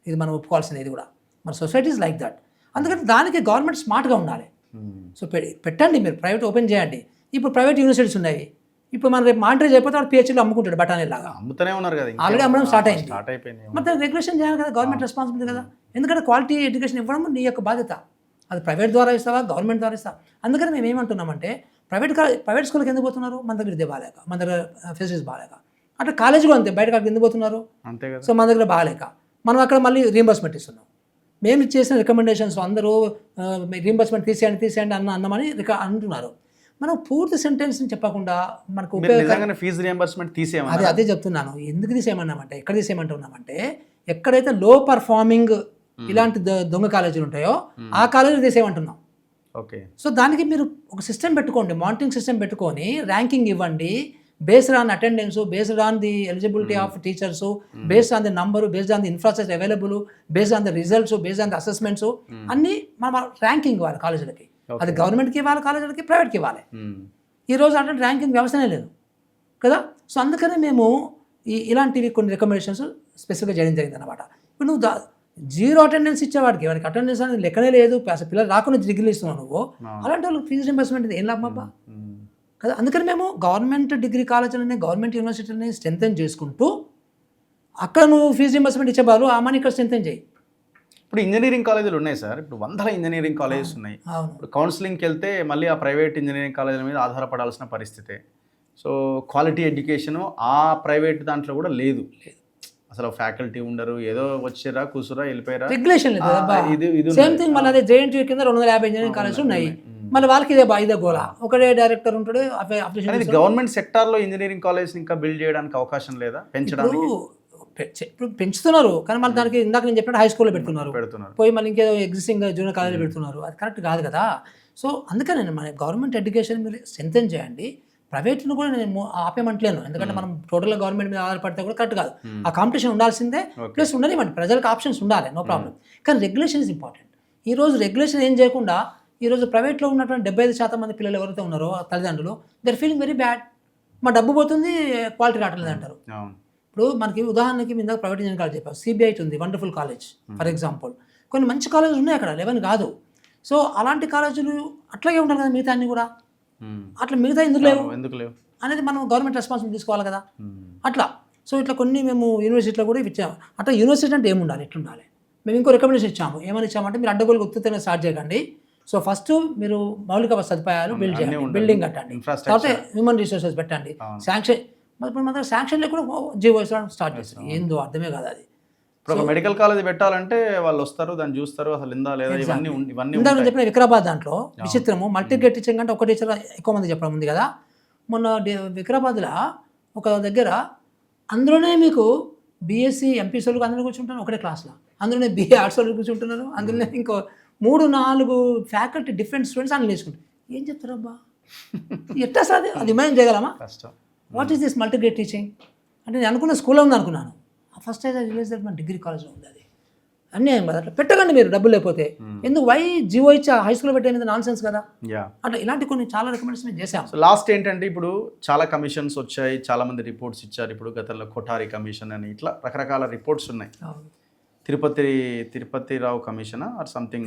ఇది మనం ఒప్పుకోవాల్సింది. ఇది కూడా మన సొసైటీస్ లైక్ దట్. అందుకని దానికి గవర్నమెంట్ స్మార్ట్గా ఉండాలి. సో పెట్టండి, మీరు ప్రైవేట్ ఓపెన్ చేయండి. ఇప్పుడు ప్రైవేట్ యూనివర్సిటీస్ ఉన్నాయి. ఇప్పుడు మనం రేపు మానిటర్ చేయకపోతే వాడు పిహెచ్డీలో అమ్ముకుంటాడు బఠానీ లాగా. అమ్ముతూనే ఉన్నారు కదా, ఆల్రెడీ అమ్మడం స్టార్ట్ అయిపోయింది. మరి రెగ్యులేషన్ చేయాలి కదా, గవర్నమెంట్ రెస్పాన్సిబిలిటీ కదా. ఎందుకంటే క్వాలిటీ ఎడ్యుకేషన్ ఇవ్వడం నీ యొక్క బాధ్యత. అది ప్రైవేట్ ద్వారా ఇస్తావా, గవర్నమెంట్ ద్వారా ఇస్తావా? అందుకని మేము ఏమంటున్నామంటే, ప్రైవేట్ స్కూల్కి ఎందుకు పోతున్నారు? మన దగ్గర ఇదే బాగాలేక, మన దగ్గర ఫెసిలిటీస్ బాగాలేక. అట్లా కాలేజ్ కూడా అంతే, బయట కాడికి ఎందుకు పోతున్నారు? అంతే కదా. సో మన దగ్గర బాగాలేక మనం అక్కడ మళ్ళీ రీంబర్స్మెంట్ ఇస్తున్నాం. మేము చేసిన రికమెండేషన్స్ అందరూ రీంబర్స్మెంట్ తీసేయండి అన్నమని అంటున్నారు. మనం పూర్తి సెంటెన్స్ చెప్పకుండా మనకు ఫీజు రియంబర్స్మెంట్ అదే చెప్తున్నాను. ఎందుకు తీసేయమన్నామంటే, ఎక్కడ తీసేయమంటున్నామంటే, ఎక్కడైతే లో పర్ఫార్మింగ్ ఇలాంటి దొంగ కాలేజీలు ఉంటాయో ఆ కాలేజీలు తీసేయమంటున్నాం. ఓకే. సో దానికి మీరు ఒక సిస్టమ్ పెట్టుకోండి, మానిటరింగ్ సిస్టమ్ పెట్టుకొని ర్యాంకింగ్ ఇవ్వండి, based on attendance, based on the eligibility of teachers, based on the number, based on the infrastructure available, based on the results, based on the assessments, అన్నీ మనం ranking ఇవ్వాలి కాలేజీలకి. అది గవర్నమెంట్కి ఇవ్వాలి, కాలేజీలకి, ప్రైవేట్కి ఇవ్వాలి. ఈరోజు అంటే ర్యాంకింగ్ వ్యవస్థనే లేదు కదా. సో అందుకనే మేము ఇలాంటివి కొన్ని రికమెండేషన్స్ స్పెసిఫిక్గా చేయడం జరిగింది అనమాట. ఇప్పుడు నువ్వు 0 అటెండెన్స్ ఇచ్చేవాడికి, వాడికి అటెండెన్స్ అనేది లెక్కనే లేదు, అసలు పిల్లలు రాకుండా డిగ్రీలు ఇస్తున్నావు నువ్వు, అలాంటి వాళ్ళకి ఫీజు రింబర్స్మెంట్ ఏం లాభం అబ్బా కదా. అందుకని మేము గవర్నమెంట్ డిగ్రీ కాలేజీలని, గవర్నమెంట్ యూనివర్సిటీలని స్ట్రెంథెన్ చేసుకుంటూ, అక్కడ నువ్వు ఫీజు రింబర్స్మెంట్ ఇచ్చే బాలు ఆ మనీ ఇక్కడ స్ట్రెంథెన్ చేయి. ఇప్పుడు ఇంజనీరింగ్ కాలేజీలు ఉన్నాయి సార్, ఇప్పుడు 100 ఇంజనీరింగ్ కాలేజెస్ ఉన్నాయి. ఇప్పుడు కౌన్సిలింగ్కి వెళ్తే మళ్ళీ ఆ ప్రైవేట్ ఇంజనీరింగ్ కాలేజీల మీద ఆధారపడాల్సిన పరిస్థితే. సో క్వాలిటీ ఎడ్యుకేషను ఆ ప్రైవేట్ దాంట్లో కూడా లేదు. అసలు ఫ్యాకల్టీ ఉండరు, ఏదో వచ్చిరా కూసురా వెళ్ళిపోయారా, రెగ్యులేషన్ లేదు. సేమ్ థింగ్ మళ్ళీ అదే జేఎన్టీయూ కింద 250 ఇంజనీరింగ్ కాలేజీలు ఉన్నాయి. మళ్ళీ వాళ్ళకి ఇదే గోల, ఒకటే డైరెక్టర్ ఉంటాడు. గవర్నమెంట్ సెక్టార్లో ఇంజనీరింగ్ కాలేజ్ ఇంకా బిల్డ్ చేయడానికి అవకాశం లేదా, పెంచడానికి? ఇప్పుడు పెంచుతున్నారు, కానీ మళ్ళీ దానికి ఇందాక నేను చెప్పినట్టు హై స్కూల్లో పెడుతున్నారు, పోయి మళ్ళీ ఇంకేదో ఎగ్జిస్టింగ్ జూనియర్ కాలేజీలో పెడుతున్నారు. అది కరెక్ట్ కాదు కదా. సో అందుకని మన గవర్నమెంట్ ఎడ్యుకేషన్ మీరు స్ట్రెంథెన్ చేయండి. ప్రైవేట్ను కూడా నేను ఆపేయమంటలేను, ఎందుకంటే మనం టోటల్గా గవర్నమెంట్ మీద ఆధారపడితే కూడా కరెక్ట్ కాదు. ఆ కాంపిటీషన్ ఉండాల్సిందే, ప్లస్ ఉండనివ్వండి, ప్రజలకు ఆప్షన్స్ ఉండాలి, నో ప్రాబ్లం. కానీ రెగ్యులేషన్ ఇస్ ఇంపార్టెంట్. ఈరోజు రెగ్యులేషన్ ఏం చేయకుండా ఈరోజు ప్రైవేట్లో ఉన్నటువంటి 75% మంది పిల్లలు ఎవరైతే ఉన్నారో ఆ తల్లిదండ్రులు దర్ ఫీలింగ్ వెరీ బ్యాడ్. మా డబ్బు పోతుంది, క్వాలిటీ రావట్లేదు అంటారు. అవును. ఇప్పుడు మనకి ఉదాహరణకి మీ ఇందాక ప్రైవేట్ ఇంజనీరింగ్ కాలేజ్ చెప్పారు, సిబిఐటి ఉంది, వండర్ఫుల్ కాలేజ్ ఫర్ ఎగ్జాంపుల్. కొన్ని మంచి కాలేజీలు ఉన్నాయి అక్కడ, 11 కాదు. సో అలాంటి కాలేజీలు అట్లాగే ఉంటారు కదా మిగతా అన్ని కూడా. అట్లా మిగతా ఎందుకు లేవు ఎందుకు లేవు అనేది మనం గవర్నమెంట్ రెస్పాన్సిబిలిటీ తీసుకోవాలి కదా. అట్లా సో ఇట్లా కొన్ని మేము యూనివర్సిటీలో కూడా ఇచ్చాము. అట్లా యూనివర్సిటీ అంటే ఏముండాలి, ఎట్లుండాలి. మేము ఇంకో రికమెండేషన్ ఇచ్చాము. ఏమని ఇచ్చామంటే మీరు అడ్డగోలుగా ఉత్తుతనే స్టార్ట్ చేయకండి. సో ఫస్ట్ మీరు మౌలిక సదుపాయాలు బిల్డ్ చేయండి, బిల్డింగ్ కట్టండి, తర్వాత హ్యూమన్ రిసోర్సెస్ పెట్టండి, శాంక్షన్. ఇప్పుడు మన శాంక్షన్లో కూడా జీవో స్టార్ట్ చేస్తారు. ఏందో అర్థమే కాదు అది. ఇప్పుడు ఒక మెడికల్ కాలేజ్ పెట్టాలంటే వాళ్ళు వస్తారు, దాన్ని చూస్తారు, అసలు ఇందా లేదా ఇవన్నీ ఇందాక నేను చెప్పిన వికారాబాద్ దాంట్లో విచిత్రము మల్టీగ్రేడ్ టీచింగ్ అంటే ఒక టీచర్ ఎక్కువ మంది చెప్పడం ఉంది కదా. మొన్న వికారాబాద్లో ఒక దగ్గర అందులోనే మీకు బీఎస్సీ ఎంపీసీ వాళ్ళకి అందరూ కూర్చుంటారు ఒకటే క్లాస్లో, అందులోనే BA ఆర్ట్స్ వాళ్ళు కూర్చుంటున్నారు, అందులోనే ఇంకో 3-4 ఫ్యాకల్టీ డిఫరెంట్ స్టూడెంట్స్ అని నేర్చుకుంటారు. ఏం చెప్తారు అబ్బా, ఎట్లా సార్ అది ఇమాజిన్ చేయగలమా? What is this multigrade teaching అంటే నేను అనుకున్న స్కూల్లో ఉంది అనుకున్నాను. ఫస్ట్ అయితే రిలీజ్ మన డిగ్రీ కాలేజ్లో ఉంది. అది అన్యాయం కదా. అట్లా పెట్టకండి మీరు డబ్బులు లేకపోతే. ఎందుకు వై జీవో ఇచ్చి హై స్కూల్లో పెట్టేది నాన్ సెన్స్ కదా. అట్లా ఇలాంటి కొన్ని చాలా రికమెండేషన్ మేము చేసాం. సో లాస్ట్ ఏంటంటే ఇప్పుడు చాలా కమిషన్స్ వచ్చాయి, చాలా మంది రిపోర్ట్స్ ఇచ్చారు. ఇప్పుడు గతంలో కొఠారి కమిషన్ అని ఇట్లా రకరకాల రిపోర్ట్స్ ఉన్నాయి. Tirupatirao commission or something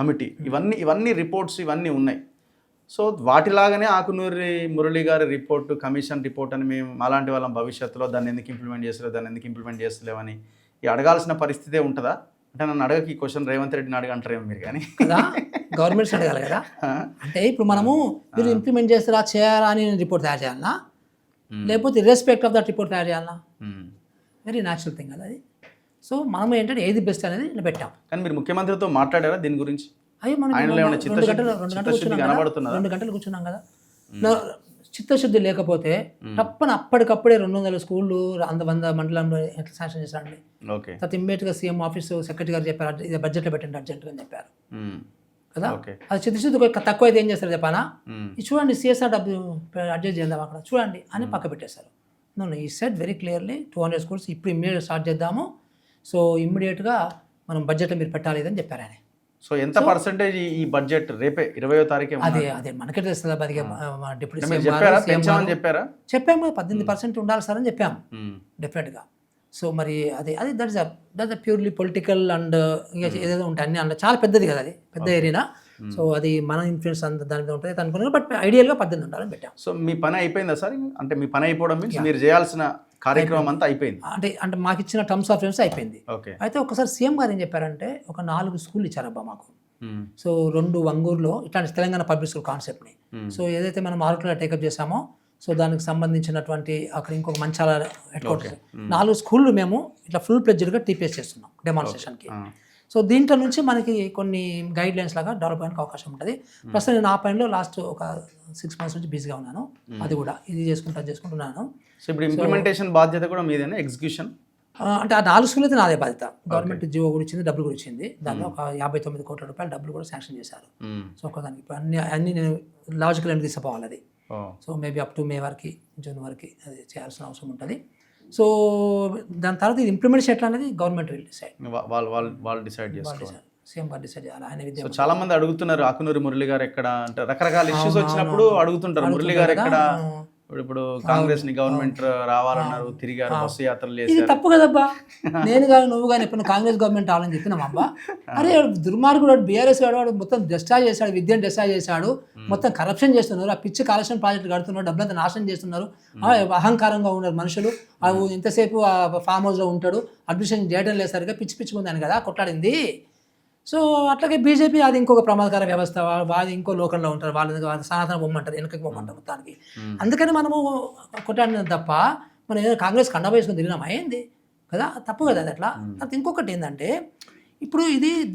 committee ఇవన్నీ రిపోర్ట్స్ ఇవన్నీ ఉన్నాయి. సో వాటిలాగానే ఆకునూరి మురళి గారి రిపోర్టు కమిషన్ రిపోర్ట్ అని మేము అలాంటి వాళ్ళం భవిష్యత్తులో దాన్ని ఎందుకు ఇంప్లిమెంట్ చేస్తలేమని అడగాల్సిన పరిస్థితే ఉంటుందా? అంటే నన్ను అడగకి ఈ క్వశ్చన్ రేవంత్ రెడ్డిని అడగంటారేమో మీరు కానీ కదా, గవర్నమెంట్స్ అడగాలి కదా. అంటే ఇప్పుడు మనము మీరు ఇంప్లిమెంట్ చేస్తారా చేయాలా అని రిపోర్ట్ తయారు చేయాలన్నా, లేకపోతే ఇర్రెస్పెక్ట్ ఆఫ్ దట్ రిపోర్ట్ తయారు చేయాలన్నా, వెరీ న్యాచురల్ థింగ్ కదా అది. సో మనం ఏంటంటే ఏది బెస్ట్ అనేది ఇలా పెట్టాం. కానీ మీరు ముఖ్యమంత్రితో మాట్లాడారా దీని గురించి? అయ్యో మనం 2 గంటలు కూర్చున్నాం కదా. చిత్తశుద్ధి లేకపోతే తప్పని అప్పటికప్పుడే 200 స్కూళ్ళు 100 మండలంలో ఎట్లా శాంక్షన్ చేశారండి. తర్వాత ఇమ్మీడియట్గా సీఎం ఆఫీసు సెక్రటరీ గారు చెప్పారు, ఇది బడ్జెట్లో పెట్టండి అర్జెంట్గా అని చెప్పారు కదా. అది చిత్తశుద్ధి తక్కువ అయితే ఏం చేస్తారు చెప్పానా, ఇది చూడండి CSR డబ్బు అడ్జస్ట్ చేద్దాం అక్కడ చూడండి అని పక్క పెట్టేశారు. ఈ సెట్ వెరీ క్లియర్లీ 200 స్కూల్స్ ఇప్పుడు ఇమ్మీడియట్ స్టార్ట్ చేద్దాము. సో ఇమ్మీడియట్గా మనం బడ్జెట్లో మీరు పెట్టాలి అని చెప్పారు ఆయన. సో ఎంత పర్సెంటేజ్ ఈ బడ్జెట్ రేపే 20వ తారీఖు? అదే మనకే తెలుస్తుంది. డిప్యూటీ చెప్పారా? చెప్పాము 18% ఉండాలి సార్ అని చెప్పాము డెఫినెట్గా. సో మరి అది దట్స్ ప్యూర్లీ పొలిటికల్ అండ్ ఇంకా ఏదైతే ఉంటాయి అన్ని అంటే చాలా పెద్దది కదా, అది పెద్ద ఏరియా. సో అది మన ఇన్ఫ్లుయెన్స్ అంత దాని మీద ఉంటుంది అనుకున్నాను. బట్ ఐడియల్గా 18 ఉండాలని పెట్టాం. సో మీ పని అయిపోయిందా సార్? అంటే మీ పని అయిపోవడం మీన్స్ మీరు చేయాల్సిన కార్యక్రమం అంతా అయిపోయింది. అంటే మాకు ఇచ్చిన టర్మ్స్ ఆఫ్ రెఫరెన్స్ అయిపోయింది. అయితే ఒకసారి సీఎం గారు ఏం చెప్పారంటే ఒక 4 స్కూళ్ళు ఇచ్చారబ్బా మాకు. సో 2 వంగూరులో ఇట్లాంటి తెలంగాణ పబ్లిక్ స్కూల్ కాన్సెప్ట్ని. సో ఏదైతే మనం ఆరుట్లో టేకప్ చేసామో సో దానికి సంబంధించినటువంటి అక్కడ ఇంకొక మంచాల హెడ్ క్వార్టర్స్ 4 స్కూళ్ళు మేము ఇట్లా ఫుల్ ప్లెడ్జ్డ్గా టీపీఎస్ చేస్తున్నాం డెమాన్స్ట్రేషన్కి. సో దీంట్లో నుంచి మనకి కొన్ని గైడ్ లైన్స్ లాగా డెవలప్ అయ్యే అవకాశం ఉంటుంది. ప్రస్తుతం నేను ఆ పనిలో లాస్ట్ ఒక 6 months నుంచి బిజీగా ఉన్నాను. అది కూడా ఇది చేసుకుంటున్నాను. సో ఇప్పుడు ఇంప్లిమెంటేషన్ బాధ్యత కూడా మీదేనా, ఎగ్జిక్యూషన్? అంటే ఆ 4 స్కూల్ అయితే నాదే బాధ్యత. గవర్నమెంట్ జీవో కూడా ఇచ్చింది, డబ్బులు కూడా ఇచ్చింది. దానిలో ఒక 59 కోట్ల రూపాయలు డబ్బులు కూడా శాంక్షన్ చేశారు. సో ఒకదానికి ఇప్పుడు అన్ని నేను లాజికల్ ఎండ్ తీసుకోవాలి అది. సో మేబీ అప్ టు మే వరకు, జూన్ వరకు అది చేయాల్సిన అవసరం ఉంటుంది. సో దాని తర్వాత ఇది ఇంప్లిమెంటేషన్ ఎట్లా అనేది గవర్నమెంట్ విల్ డిసైడ్. వాళ్ళు డిసైడ్ చేసుకోవాలి, సీఎం గారు డిసైడ్ చేయాలి. ఆయన విద్య. సో చాలా మంది అడుగుతున్నారు ఆకునూరి మురళి గారు ఎక్కడ అంటే రకరకాల ఇష్యూస్ వచ్చినప్పుడు అడుగుతుంటారు మురళి గారు ఎక్కడ. ఇప్పుడు కాంగ్రెస్ ని గవర్నమెంట్ రావాలన్నారు, తిరిగారు, బస్సు యాత్రలు చేశారు. ఇది తప్పు కదబ్బా. నేను కానీ నువ్వు కానీ ఎప్పుడు కాంగ్రెస్ గవర్నమెంట్ రావాలని చెప్పినాం అబ్బా. అరే దుర్మార్గుడు బీఆర్ఎస్ వాడు మొత్తం డిస్ట్రాయ్ చేశాడు, విద్యను డిస్ట్రాయ్ చేశాడు, మొత్తం కరప్షన్ చేస్తున్నారు, ఆ పిచ్చి కాలుష్యం ప్రాజెక్టు కడుతున్నారు, డబ్బులంతా నాశనం చేస్తున్నారు, అహంకారంగా ఉన్నారు మనుషులు. అవి ఇంతసేపు ఫామ్ హౌస్లో ఉంటాడు, అడ్మిషన్ చేయడం లేదు సరిగా, పిచ్చి ఉందని కదా కొట్లాడింది. సో అట్లాగే బీజేపీ అది ఇంకొక ప్రమాదకర వ్యవస్థ, వాళ్ళు ఇంకో లోకంలో ఉంటారు, వాళ్ళు సనాతన బొమ్మంటారు, వెనకకి బొమ్మంటారు మొత్తానికి. అందుకని మనము కొట్టాడిన తప్ప మనం ఏదో కాంగ్రెస్ కండ వేసుకొని తిరిగినాం అయింది కదా, తప్పు కదా అది అట్లా. తర్వాత ఇంకొకటి ఏంటంటే ఇప్పుడు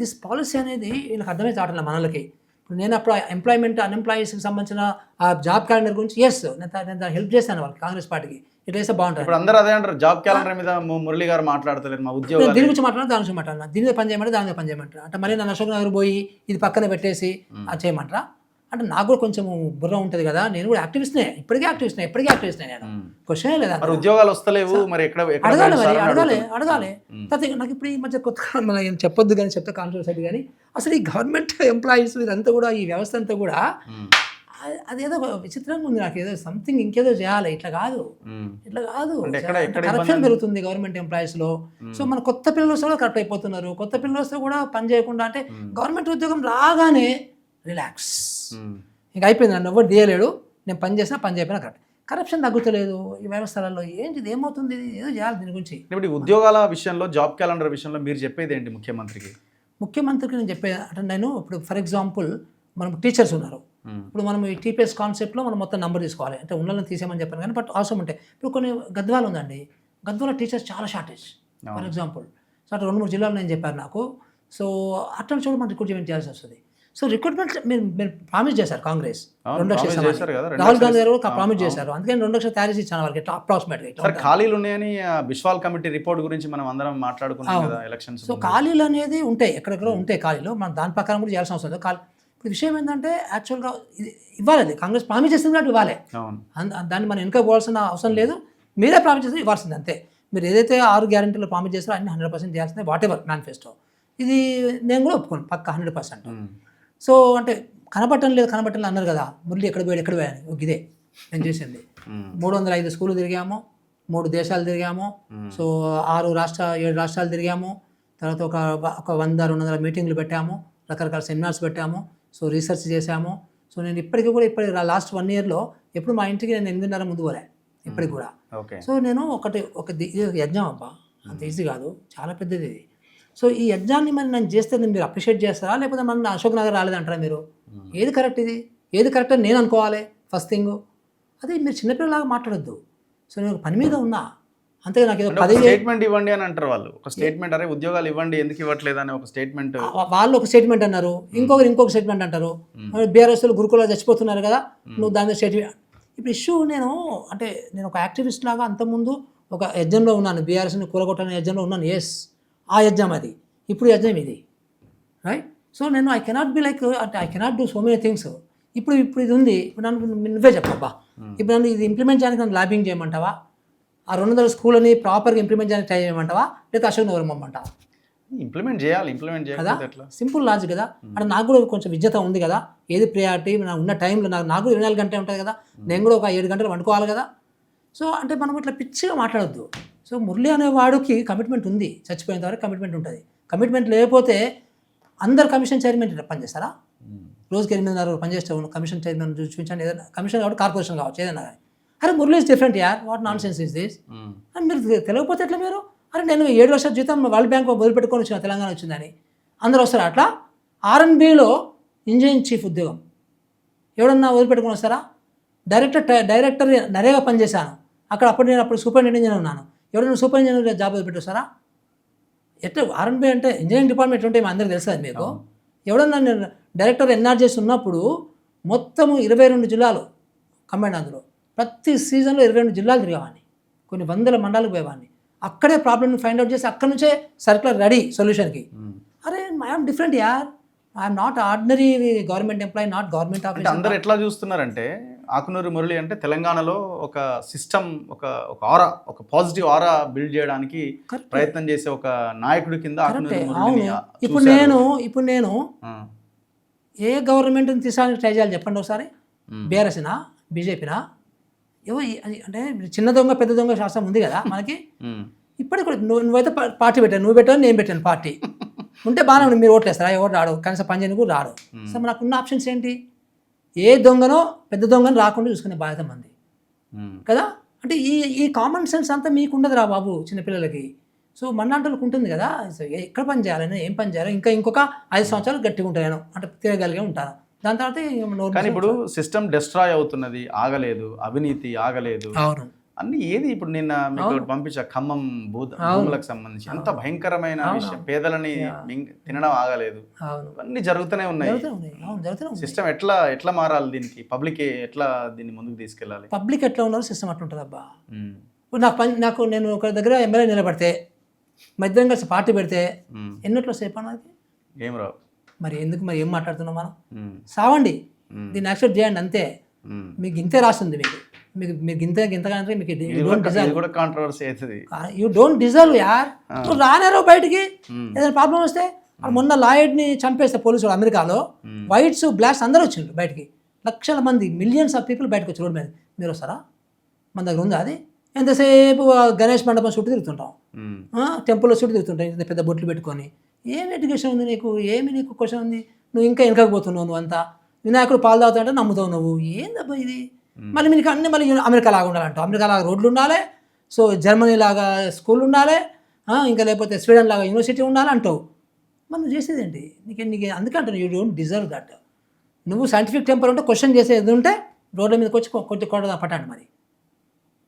దిస్ పాలసీ అనేది వీళ్ళకి అర్థమైతే ఆటల మనలకి. ఇప్పుడు నేను అప్పుడు ఎంప్లాయ్మెంట్ అన్ఎంప్లాయీస్కి సంబంధించిన ఆ జాబ్ క్యాలెండర్ గురించి నేను హెల్ప్ చేశాను వాళ్ళకి, కాంగ్రెస్ పార్టీకి. ఇట్లా వేస్తే బాగుంటుంది. ఇప్పుడు అందరూ అదే అంటారు, జాబ్ క్యాలెండర్ మీద మురళి గారు మాట్లాడతలేరు, మా ఉద్యోగం దీని గురించి మాట్లాడాలి, దాని గురించి మాట్లాడాలి, దీని మీద పని చేయమంటారు, దాని మీద పని చేయమంటారు. అంటే మళ్ళీ నన్ను అశోక్ నగర్ పోయి ఇది పక్కన పెట్టేసి అది చేయమంటారా? అంటే నాకు కూడా కొంచెం బుర్ర ఉంటుంది కదా, నేను కూడా యాక్టివిస్ట్నే, ఇప్పటికీ యాక్టివిస్ట్నే నేను, క్వశ్చనే లేదా. మరి ఉద్యోగాలు వస్తలేవు, మరి ఎక్కడ అడగాలి తర్వాత నాకు ఇప్పుడు ఈ మధ్య కొత్తగా మనం ఏం చెప్పొద్దు కానీ చెప్తే కాంట్రవర్సీ కానీ, అసలు ఈ గవర్నమెంట్ ఎంప్లాయీస్ ఇదంతా కూడా, ఈ వ్యవస్థ అంతా కూడా అదేదో విచిత్రంగా ఉంది నాకు, ఏదో సంథింగ్ ఇంకేదో చేయాలి, ఇట్లా కాదు కరప్షన్ పెరుగుతుంది గవర్నమెంట్ ఎంప్లాయీస్లో. సో మన కొత్త పిల్లలు వస్తే కూడా కరెక్ట్ అయిపోతున్నారు, కొత్త పిల్లలు వస్తే కూడా పని చేయకుండా, అంటే గవర్నమెంట్ ఉద్యోగం రాగానే రిలాక్స్, ఇంకా అయిపోయింది, నన్ను ఎవరు తీయలేడు, నేను పని చేసినా పని చేయకపోయినా కరెక్ట్. కరప్షన్ తగ్గుతలేదు ఈ వ్యవస్థలలో, ఏంటి ఇది ఏమవుతుంది, ఏదో చేయాలి దీని గురించి. ఇప్పుడు ఉద్యోగాల విషయంలో, జాబ్ క్యాలెండర్ విషయంలో మీరు చెప్పేది ఏంటి ముఖ్యమంత్రికి నేను చెప్పేది అంటే, నేను ఇప్పుడు ఫర్ ఎగ్జాంపుల్ మనం టీచర్స్ ఉన్నారు, ఇప్పుడు మనం ఈ టీపీఎస్ కాన్సెప్ట్లో మనం మొత్తం నెంబర్ తీసుకోవాలి, అంటే ఉన్నలను తీసేయమని చెప్పాను కానీ బట్ అవసరం ఉంటాయి. ఇప్పుడు కొన్ని గద్వాలు ఉందండి, గద్వాల టీచర్స్ చాలా షార్టేజ్ ఫర్ ఎగ్జాంపుల్. సో అట్లా 2-3 జిల్లాలు నేను చెప్పాను నాకు. సో అట్లా చూడ మనం రిక్రూట్మెంట్ చేయాల్సి వస్తుంది. సో రిక్రూట్మెంట్ మీరు ప్రామిస్ చేశారు కాంగ్రెస్ 2 లక్షలు, రాహుల్ గాంధీ గారు ప్రామిస్ చేశారు, అందుకని 2 లక్షలు తయారు చేసి ఇచ్చాను వాళ్ళకి అప్రాక్సిమేట్గా. ఖాళీలు ఉన్నాయని బిశ్వాల్ కమిటీ రిపోర్ట్ గురించి మనం అందరం మాట్లాడుకున్నాం కదా ఎలక్షన్స్. సో ఖాళీలు అనేది ఉంటాయి, ఎక్కడెక్కడ ఉంటాయి ఖాళీలు, మనం దాని ప్రకారం కూడా చేయాల్సిన అవసరం లేదు. ఇప్పుడు విషయం ఏంటంటే యాక్చువల్గా ఇవ్వాలి, అది కాంగ్రెస్ ప్రామిస్ చేసింది కాబట్టి ఇవ్వాలి, దాన్ని మనం వెనుక పోవాల్సిన అవసరం లేదు, మీరే ప్రామిస్ చేస్తే ఇవ్వాల్సింది అంతే. మీరు ఏదైతే 6 గ్యారెంటీలు ప్రామిస్ చేస్తారో అన్ని 100% చేయాల్సిందే, వాట్ ఎవర్ మేనిఫెస్టో. ఇది నేను కూడా ఒప్పుకోను పక్క 100%. సో అంటే కనబట్టం లేదు అన్నారు కదా, మురళి ఎక్కడ పోయాను ఇదే నేను చేసింది. 305 స్కూళ్ళు తిరిగాము, 3 దేశాలు తిరిగాము, సో 7 రాష్ట్రాలు తిరిగాము, తర్వాత ఒక 100-200 మీటింగ్లు పెట్టాము, రకరకాల సెమినార్స్ పెట్టాము, సో రీసెర్చ్ చేశాము. సో నేను ఇప్పటికీ లాస్ట్ 1 ఇయర్లో ఎప్పుడు మా ఇంటికి నేను 8:30 ముందు పోలే ఇప్పటికి కూడా. సో నేను ఇది యజ్ఞం అబ్బా, అంత ఈజీ కాదు, చాలా పెద్దది ఇది. సో ఈ యజ్ఞాన్ని మరి నేను చేస్తే మీరు అప్రిషియేట్ చేస్తారా, లేకపోతే మన అశోక్ నగర్ రాలేదంటారా మీరు? ఏది కరెక్ట్, ఏది కరెక్ట్ అని నేను అనుకోవాలి ఫస్ట్ థింగ్. అది మీరు చిన్నపిల్లలాగా మాట్లాడొద్దు. సో నేను పని మీద ఉన్నా అంతే, నాకు ఏదో స్టేట్మెంట్ ఇవ్వండి అని అంటారు వాళ్ళు, ఒక స్టేట్మెంట్, అరే ఉద్యోగాలు ఇవ్వండి ఎందుకు ఇవ్వట్లేదు అని ఒక స్టేట్మెంట్, వాళ్ళు ఒక స్టేట్మెంట్ అన్నారు, ఇంకొక స్టేట్మెంట్ అంటారు. బీఆర్ఎస్లు గురుకులా చచ్చిపోతున్నారు కదా, నువ్వు దాని స్టేట్మెంట్. ఇప్పుడు ఇష్యూ నేను ఒక యాక్టివిస్ట్ లాగా అంతకుముందు ఒక యజ్ఞంలో ఉన్నాను, బీఆర్ఎస్ని కూలగొట్టని యజ్ఞంలో ఉన్నాను, ఎస్ ఆ యజ్ఞం అది, ఇప్పుడు యజ్ఞం ఇది, రైట్. సో నేను ఐ కెనాట్ బి లైక్, అంటే I cannot do so many things. ఇప్పుడు ఇది ఉంది, ఇప్పుడు నువ్వే చెప్పబ్బా, ఇప్పుడు నన్ను ఇది ఇంప్లిమెంట్ చేయడానికి నన్ను లాబింగ్ చేయమంటావా, ఆ 200 స్కూళ్ళని ప్రాపర్గా ఇంప్లిమెంట్ చేయడానికి ట్రై చేయమంటావా, లేదా అశోక్ నగర్ ఇమ్మంటావా? ఇంప్లిమెంట్ చేయాలి కదా, సింపుల్ లాజిక్ కదా. అంటే నాకు కూడా కొంచెం విజ్ఞత ఉంది కదా, ఏది ప్రియారిటీ, నాకు ఉన్న టైంలో నాకు 24 గంటలు ఉంటుంది కదా, నేను కూడా ఒక 7 గంటలు వండుకోవాలి కదా. సో అంటే మనం ఇట్లా పిచ్చిగా మాట్లాడొద్దు. సో మురళి అనేవాడికి కమిట్మెంట్ ఉంది, చచ్చిపోయేంత వరకు కమిట్మెంట్ ఉంటుంది. కమిట్మెంట్ లేకపోతే అందరు కమిషన్ చైర్మన్ పనిచేస్తారా? రోజుకి 8:30 పనిచేస్తావు, కమిషన్ చైర్మన్ చూపించండి, ఏదైనా కమిషన్ కావచ్చు, కార్పొరేషన్ కావచ్చు, ఏదైనా కానీ. అరే మురళి ఇస్ డిఫరెంట్ యార్, what non sense is this అని మీరు తెలియకపోతే ఎట్లా మీరు? అరే నేను 7 లక్షల జీతం వరల్డ్ బ్యాంక్ వదిలిపెట్టుకొని వచ్చిన, తెలంగాణ వచ్చిందని అందరూ వస్తారా? అట్లా R&Bలో ఇంజనీరింగ్ చీఫ్ ఉద్యోగం ఎవడన్నా వదిలిపెట్టుకొని వస్తారా? డైరెక్టర్ నరేగా పనిచేశాను అక్కడ, అప్పుడు సూపరింటెండెంట్ ఉన్నాను, ఎవరైనా సూపరింటెండెంట్ జాబ్ వదిలిపెట్టేస్తారా? ఎట్లా R&B అంటే ఇంజనీరింగ్ డిపార్ట్మెంట్ ఉంటే అందరికీ తెలుసు కదా మీకు. ఎవడన్నా నేను డైరెక్టర్ ఎన్ఆర్జీఎస్ ఉన్నప్పుడు మొత్తము 22 జిల్లాలు కంబైండ్, అందులో ప్రతి సీజన్లో 22 జిల్లాలు తిరిగేవాడిని, కొన్ని 100 మండలాలకు పోయేవాడిని, అక్కడే ప్రాబ్లమ్ని ఫైండ్ అవుట్ చేసి అక్కడ నుంచే సర్క్యులర్ రెడీ సొల్యూషన్కి. అరే ఐఎమ్ డిఫరెంట్ యార్, I'm not ordinary government employee, not government office. అందరూ ఎట్లా చూస్తున్నారంటే ఆకునూరి మురళి అంటే తెలంగాణలో ఒక సిస్టమ్, ఒక పాజిటివ్ ఆరా బిల్డ్ చేయడానికి ప్రయత్నం చేసే ఒక నాయకుడి కింద ఆకునూరి మురళిని. ఇప్పుడు నేను ఏ గవర్నమెంట్ని తీసుకోవడానికి ట్రై చేయాలి చెప్పండి ఒకసారి? బీఆర్ఎస్నా, బీజేపీనా, అంటే చిన్న దొంగ పెద్ద దొంగ శాస్త్రం ఉంది కదా మనకి. ఇప్పటికి కూడా నువ్వైతే పార్టీ పెట్టాను, నువ్వు పెట్టావు, నేను పెట్టాను పార్టీ ఉంటే బాగానే ఉంది, మీరు ఓట్లేస్తారా? ఎవరు రాడు, కనీసం పని చేయని కూడా రాడు. సో మనకున్న ఆప్షన్స్ ఏంటి? ఏ దొంగనో పెద్ద దొంగను రాకుండా చూసుకునే బాధ్యత మంది కదా. అంటే ఈ కామన్ సెన్స్ అంతా మీకు ఉండదు రా బాబు చిన్నపిల్లలకి. సో మన్నాంటోళ్ళకి ఉంటుంది కదా, ఎక్కడ పని చేయాలని, ఏం పని చేయాలి, ఇంకొక 5 సంవత్సరాలు గట్టిగా ఉంటాను, అంటే తిరగలిగే ఉంటాను, దాని తర్వాత. కానీ ఇప్పుడు సిస్టమ్ డిస్ట్రాయ్ అవుతున్నది, ఆగలేదు, అవినీతి ఆగలేదు, అవును అన్ని ఏది. ఇప్పుడు నిన్న మీకు పంపించా ఖమ్మం భూములకు సంబంధించి ఎంత భయంకరమైన విషయం, పేదలని తినడం ఆగలేదు, అన్ని జరుగుతూనే ఉన్నాయి. సిస్టమ్ ఎట్లా మారాలి, దీనికి పబ్లిక్ ఎట్లా దీన్ని ముందుకు తీసుకెళ్ళాలి? పబ్లిక్ ఎట్లా ఉన్నారు, సిస్టమ్ అట్లా ఉంటుంది అబ్బా. ఇప్పుడు నేను ఒక దగ్గర ఎమ్మెల్యే నిలబడితే, మధ్యం కలిసి పార్టీ పెడితే ఎన్నట్లో సేపు అన్నది ఏం రావు. మరి ఎందుకు, మరి ఏం మాట్లాడుతున్నాం మనం? సావండి, దీన్ని యాక్సెప్ట్ చేయండి అంతే. మ్మ్. మీకు ఇంతే రాస్తుంది, మీకు ఇంతకంటే మీకు ఇది కూడా కాంట్రవర్సీ అవుతుంది. యూ డోంట్ డిజర్వ్ యార్. నువ్వు రానేరో బయటికి, ఏదైనా ప్రాబ్లం వస్తే. మొన్న లాయర్ని చంపేస్తే పోలీసులు అమెరికాలో వైట్స్ బ్లాక్స్ అందరూ వచ్చిండ్రు బయటికి, లక్షల మంది, మిలియన్స్ ఆఫ్ పీపుల్ బయటకు వచ్చి రోడ్ మీద. మీరు వస్తారా? మన దగ్గర ఉందా అది? ఎంతసేపు గణేష్ మండపం చుట్టూ తిరుగుతుంటాం, టెంపుల్లో చుట్టూ తిరుగుతుంటాం, ఇంత పెద్ద బొట్లు పెట్టుకొని. ఏం ఎడ్యుకేషన్ ఉంది నీకు? ఏమి నీకు క్వశ్చన్ ఉంది? నువ్వు ఇంకా వెనకపోతున్నావు. నువ్వు అంతా వినాయకుడు పాలు తాగుతాడంటే నమ్ముతావు నువ్వు. ఏందబ్బా ఇది? మళ్ళీ మీకు అన్ని మళ్ళీ అమెరికా లాగా ఉండాలంటావు. అమెరికా లాగా రోడ్లు ఉండాలి, సో జర్మనీ లాగా స్కూల్ ఉండాలి, ఇంకా లేకపోతే స్వీడన్ లాగా యూనివర్సిటీ ఉండాలి అంటావు. మరి నువ్వు చేసేది ఏంటి? నీకు అందుకంటాను యూ డోంట్ డిజర్వ్ దట్. నువ్వు సైంటిఫిక్ టెంపర్ ఉంటే క్వశ్చన్ చేసేది ఉంటే రోడ్ల మీదకి వచ్చి కొంచెం కొట్టదా పట్టాడు. మరి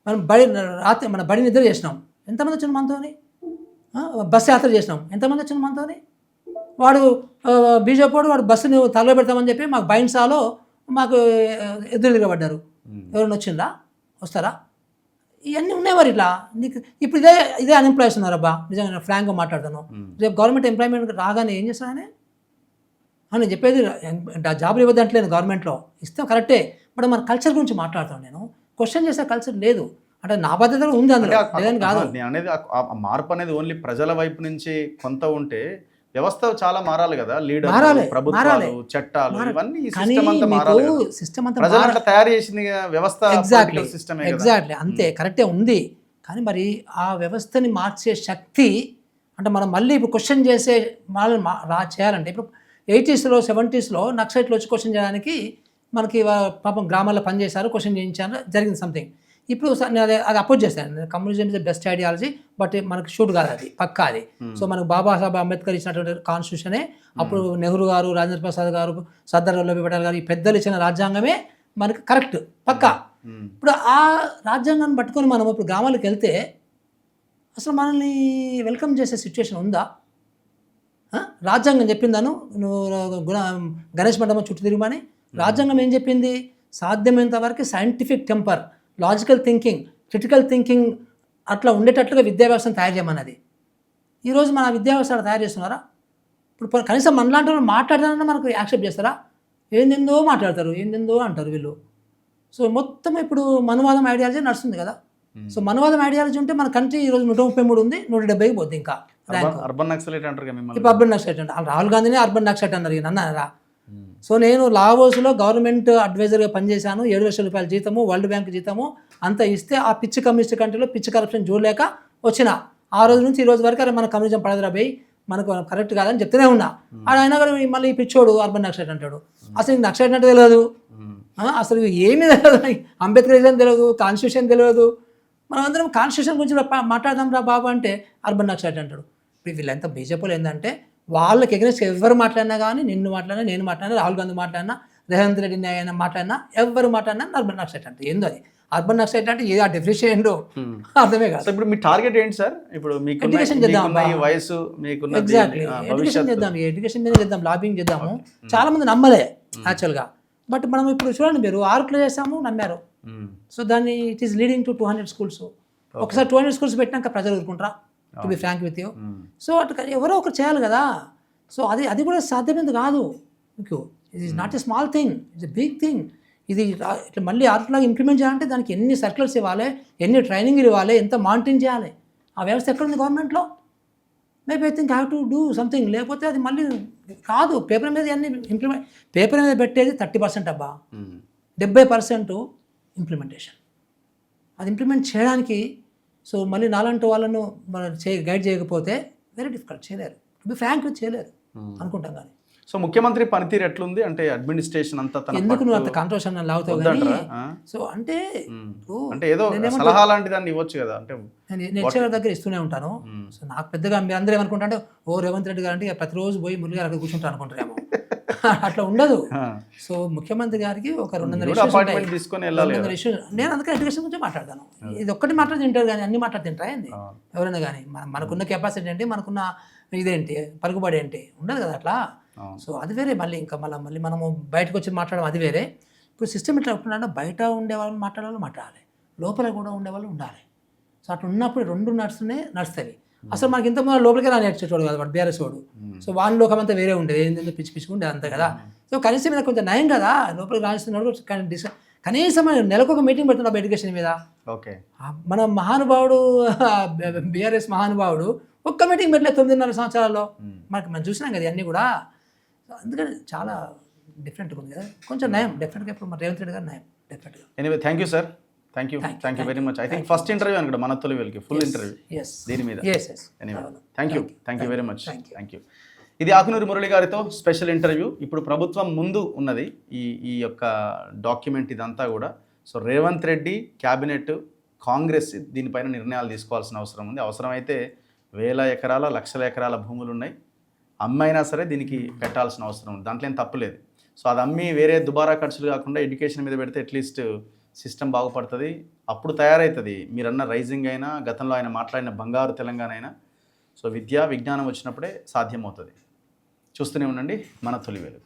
మనం రాత్రి మన బడి నిద్ర చేసినాం, ఎంతమంది వచ్చిన మనతోని? బస్సు యాత్ర చేసినాం, ఎంతమంది వచ్చిన మనతోని? వాడు బీజేపీ వాడు బస్సుని తగల పెడతామని చెప్పి మాకు బైన్సాలో మాకు ఎదురుగా పడ్డారు. ఎవరైనా వచ్చిందా? వస్తారా? ఇవన్నీ ఉన్నాయి. మరి ఇట్లా నీకు ఇప్పుడు ఇదే అన్ఎంప్లాయ్స్ ఉన్నారబ్బా. నిజంగా ఫ్రాంక్గా మాట్లాడతాను. రేపు గవర్నమెంట్ ఎంప్లాయ్మెంట్ రాగానే ఏం చేస్తారని అని చెప్పేది. జాబులు ఇవ్వద్దు అంటలేదు, గవర్నమెంట్లో ఇస్తాం కరెక్టే. బట్ మన కల్చర్ గురించి మాట్లాడతాను నేను. క్వశ్చన్ చేసే కల్చర్ లేదు అంటే నా బాధ్యత ఉంది అందులో, లేదని కాదు. నేను అనేది ఆ మార్పు అనేది ఓన్లీ ప్రజల వైపు నుంచి కొంత ఉంటే వ్యవస్థ చాలా మారాలి కదా. లీడర్, ప్రభుత్వాలు, చట్టాలు, ఇవన్నీ సిస్టమ్ అంతా మారాలి కదా. సిస్టమ్ అంతా ప్రజలు అట్లా తయారు చేసింది వ్యవస్థ. ఎగ్జాక్ట్లీ అంతే కరెక్టే ఉంది. కానీ మరి ఆ వ్యవస్థని మార్చే శక్తి అంటే మనం మళ్ళీ ఇప్పుడు క్వశ్చన్ చేసే వాళ్ళని చేయాలంటే ఇప్పుడు 80s, 70s నక్సలైట్లు వచ్చి క్వశ్చన్ చేయడానికి మనకి పాపం గ్రామాల్లో పనిచేశారు, క్వశ్చన్ చేయించారు, జరిగింది సంథింగ్. ఇప్పుడు అది అపోజ్ చేశాను. Communism is the best ideology, but మనకి షూట్ కాదు అది, పక్కా అది. సో మనకు బాబాసాహెబ్ అంబేద్కర్ ఇచ్చినటువంటి కాన్స్టిట్యూషనే, అప్పుడు నెహ్రూ గారు, రాజేంద్ర ప్రసాద్ గారు, సర్దార్ వల్లభాయ్ పటేల్ గారు, ఈ పెద్దలు ఇచ్చిన రాజ్యాంగమే మనకి కరెక్ట్, పక్కా. ఇప్పుడు ఆ రాజ్యాంగాన్ని పట్టుకొని మనం ఇప్పుడు గ్రామాలకు వెళ్తే అసలు మనల్ని వెల్కమ్ చేసే సిచ్యువేషన్ ఉందా? రాజ్యాంగం చెప్పిందాను నువ్వు గణేష్ మండపం చుట్టూ తిరుగుమని. రాజ్యాంగం ఏం చెప్పింది? సాధ్యమైనంత వరకు scientific temper, logical thinking, critical thinking అట్లా ఉండేటట్లుగా విద్యా వ్యవస్థను తయారు చేయమన్నది. ఈరోజు మన విద్యా వ్యవస్థ తయారు చేస్తున్నారా? ఇప్పుడు కనీసం మనలాంటి వాళ్ళు మాట్లాడతానన్నా మనకు యాక్సెప్ట్ చేస్తారా? ఏందేందో మాట్లాడతారు, ఏందేందో అంటారు వీళ్ళు. సో మొత్తం ఇప్పుడు మనువాదం ఐడియాలజీ నడుస్తుంది కదా. సో మనువాదం ఐడియాలజీ ఉంటే మన కంట్రీ ఈరోజు 133 ఉంది, 170కి పోద్ది. ఇంకా అర్బన్ నక్సలైట్ అంటారు. ఇప్పుడు అర్బన్ నక్సలైట్ అంటే రాహుల్ గాంధీనే అర్బన్ నక్సలైట్ అన్నారు, అన్నారా? సో నేను లావోస్లో గవర్నమెంట్ అడ్వైజర్గా పనిచేశాను. 7 లక్షల రూపాయల జీతము, వరల్డ్ బ్యాంక్ జీతము అంతా ఇస్తే ఆ పిచ్చి కమ్యూనిస్ట్ కంట్రీలో పిచ్చి కరప్షన్ చూడలేక వచ్చిన. ఆ రోజు నుంచి ఈ రోజు వరకు అరే మన కమ్యూనిజం పడదురా పోయి, మనకు కరెక్ట్ కాదని చెప్తూనే ఉన్నా. ఆయన కూడా మళ్ళీ ఈ పిచ్చోడు అర్బన్ నక్సలైట్ అంటాడు. అసలు నక్సలైట్ అంటే తెలియదు, అసలు ఏమీ తెలియదు, అంబేద్కరిజం తెలియదు, కాన్స్టిట్యూషన్ తెలియదు. మనం అందరం కాన్స్టిట్యూషన్ గురించి మాట్లాడదాం రా బాబు అంటే అర్బన్ నక్సలైట్ అంటాడు. ఇప్పుడు వీళ్ళంతా బీజేపీలో ఏంటంటే వాళ్ళకి ఎగరెస్ట్ ఎవరు మాట్లాడినా కానీ, నిన్ను మాట్లాడినా, నేను మాట్లాడినా, రాహుల్ గాంధీ మాట్లాడినా, రేవంత్ రెడ్డి ఆయన మాట్లాడినా, ఎవరు మాట్లాడినా అర్బన్ నక్సలైట్ అంటే ఏందో అది. అర్బన్ నక్సలైట్ అంటే ఏ ఆ డెఫినేషన్ ఏంటో అర్థమే కాదు. ఇప్పుడు మీ టార్గెట్ ఏంటి సార్? ఇప్పుడు మీకు ఎడ్యుకేషన్ చేద్దాం, వయసు మీకున్న ఎగ్జాక్ట్లీ ఎడ్యుకేషన్ చేద్దాం, ఎడ్యుకేషన్ మీద చేద్దాం, లాబింగ్ చేద్దాము. చాలా మంది నమ్మలే యాక్చువల్గా, బట్ మనం ఇప్పుడు చూడండి, మీరు 6 చేసాము, నమ్మారు. సో దాన్ని it is leading to 200 schools. ఒకసారి 200 schools పెట్టినాక ప్రజలు ఊరుకుంటారా? To be frank with you. So అటు ఎవరో ఒకరు చేయాలి కదా. సో అది కూడా సాధ్యమైంది కాదు మీకు. It is not a small thing, it's a big thing. ఇది ఇట్లా మళ్ళీ ఆర్ట్లాగా ఇంప్లిమెంట్ చేయాలంటే దానికి ఎన్ని సర్కిల్స్ ఇవ్వాలి, ఎన్ని ట్రైనింగ్లు ఇవ్వాలి, ఎంత మానిటరింగ్ చేయాలి. ఆ వ్యవస్థ ఎక్కడుంది గవర్నమెంట్లో? Maybe I think have to do something. లేకపోతే అది మళ్ళీ కాదు. పేపర్ మీద అన్ని పేపర్ మీద పెట్టేది 30% అబ్బా, 70% ఇంప్లిమెంటేషన్. అది ఇంప్లిమెంట్ చేయడానికి సో మళ్ళీ నాలాంటి వాళ్ళను మనం గైడ్ చేయకపోతే వెరీ డిఫికల్ట్, చేయలేరు. బి ఫ్రాంక్ చేయలేరు అనుకుంటాం. కానీ సో ముఖ్యమంత్రి పనితీరు ఎట్లుంది అంటే అడ్మినిస్ట్రేషన్ అంతా ఎందుకు నువ్వు అంత కాంట్రవర్షన్ లాగుతావు కానీ? సో అంటే ఏదో సలహా లాంటి దాన్ని ఇవ్వచ్చు కదా. అంటే నేను హెచ్ఆర్ దగ్గర ఇస్తూనే ఉంటాను. సో నాకు పెద్దగా మీరు అందరూ ఏమనుకుంటా అంటే ఓ రేవంత్ రెడ్డి గారు అంటే ప్రతిరోజు పోయి మురళి గారు అక్కడ కూర్చుంటారు అనుకుంటారేమో. అట్లా ఉండదు. సో ముఖ్యమంత్రి గారికి ఒక 200 ఇష్యూస్. నేను అందుకే ఎడ్యుకేషన్ గురించి మాట్లాడతాను. ఇది ఒక్కటి మాట్లాడి తింటారు కానీ అన్ని మాట్లాడి తింటారా ఏంది ఎవరైనా కానీ? మనకున్న కెపాసిటీ ఏంటి, మనకున్న ఇదేంటి, పలుకుబడి ఏంటి ఉండదు కదా అట్లా. సో అది వేరే. మళ్ళీ ఇంకా మళ్ళీ మనము బయటకు వచ్చి మాట్లాడడం అది వేరే. ఇప్పుడు సిస్టమ్ ఇట్లా ఉంటుందంటే బయట ఉండే వాళ్ళు మాట్లాడాలి, లోపల కూడా ఉండేవాళ్ళు ఉండాలి. సో అట్లా ఉన్నప్పుడు 2 నడుస్తాయి. అసలు మనకి ఇంత ముందు లోపలికి రానిచ్చేటోడు కదా వాడు బీఆర్ఎస్ వాడు. సో వాడి లోకం అంతా వేరే ఉండేది, ఏంటంటే పిచ్చి పిచ్చి ఉండేది అంతా కదా. సో కనీసం మీద కొంచెం నయం కదా, లోపలికి రాణిస్తున్నాడు. కనీసం నెలకు ఒక మీటింగ్ పెడుతున్నాడు ఎడ్యుకేషన్ మీద. ఓకే, మన మహానుభావుడు బీఆర్ఎస్ మహానుభావుడు ఒక్క మీటింగ్ పెట్టలేదు 9.5 సంవత్సరాల్లో. మనకి మనం చూసినాం కదా అన్నీ కూడా. సో అందుకని చాలా డిఫరెంట్గా ఉంది కదా, కొంచెం నయం డెఫినెట్గా. ఇప్పుడు మన రేవంత్ రెడ్డి గారు నయం డెఫినెట్గా. Anyway thank you sir, thank you very much. I think first interview అనుకుంటా మన తొలి వీళ్ళకి, ఫుల్ ఇంటర్వ్యూ దీని మీద. Anyway thank you very much, thank you. ఇది ఆకునూరి మురళి గారితో స్పెషల్ ఇంటర్వ్యూ. ఇప్పుడు ప్రభుత్వం ముందు ఉన్నది ఈ యొక్క డాక్యుమెంట్ ఇదంతా కూడా. సో రేవంత్ రెడ్డి, క్యాబినెట్, కాంగ్రెస్ దీనిపైన నిర్ణయాలు తీసుకోవాల్సిన అవసరం ఉంది. అవసరమైతే వేల ఎకరాల, లక్షల ఎకరాల భూములు ఉన్నాయి, అమ్మైనా సరే దీనికి పెట్టాల్సిన అవసరం ఉంది. దాంట్లో ఏం తప్పులేదు. సో అది అమ్మి వేరే దుబారా ఖర్చులు కాకుండా ఎడ్యుకేషన్ మీద పెడితే అట్లీస్ట్ సిస్టమ్ బాగుపడుతుంది. అప్పుడు తయారవుతుంది మీరన్న రైజింగ్ అయినా, గతంలో ఆయన మాట్లాడిన బంగారు తెలంగాణ అయినా. సో విద్య, విజ్ఞానం వచ్చినప్పుడే సాధ్యమవుతుంది. చూస్తూనే ఉండండి మన తొలి వెలుగు.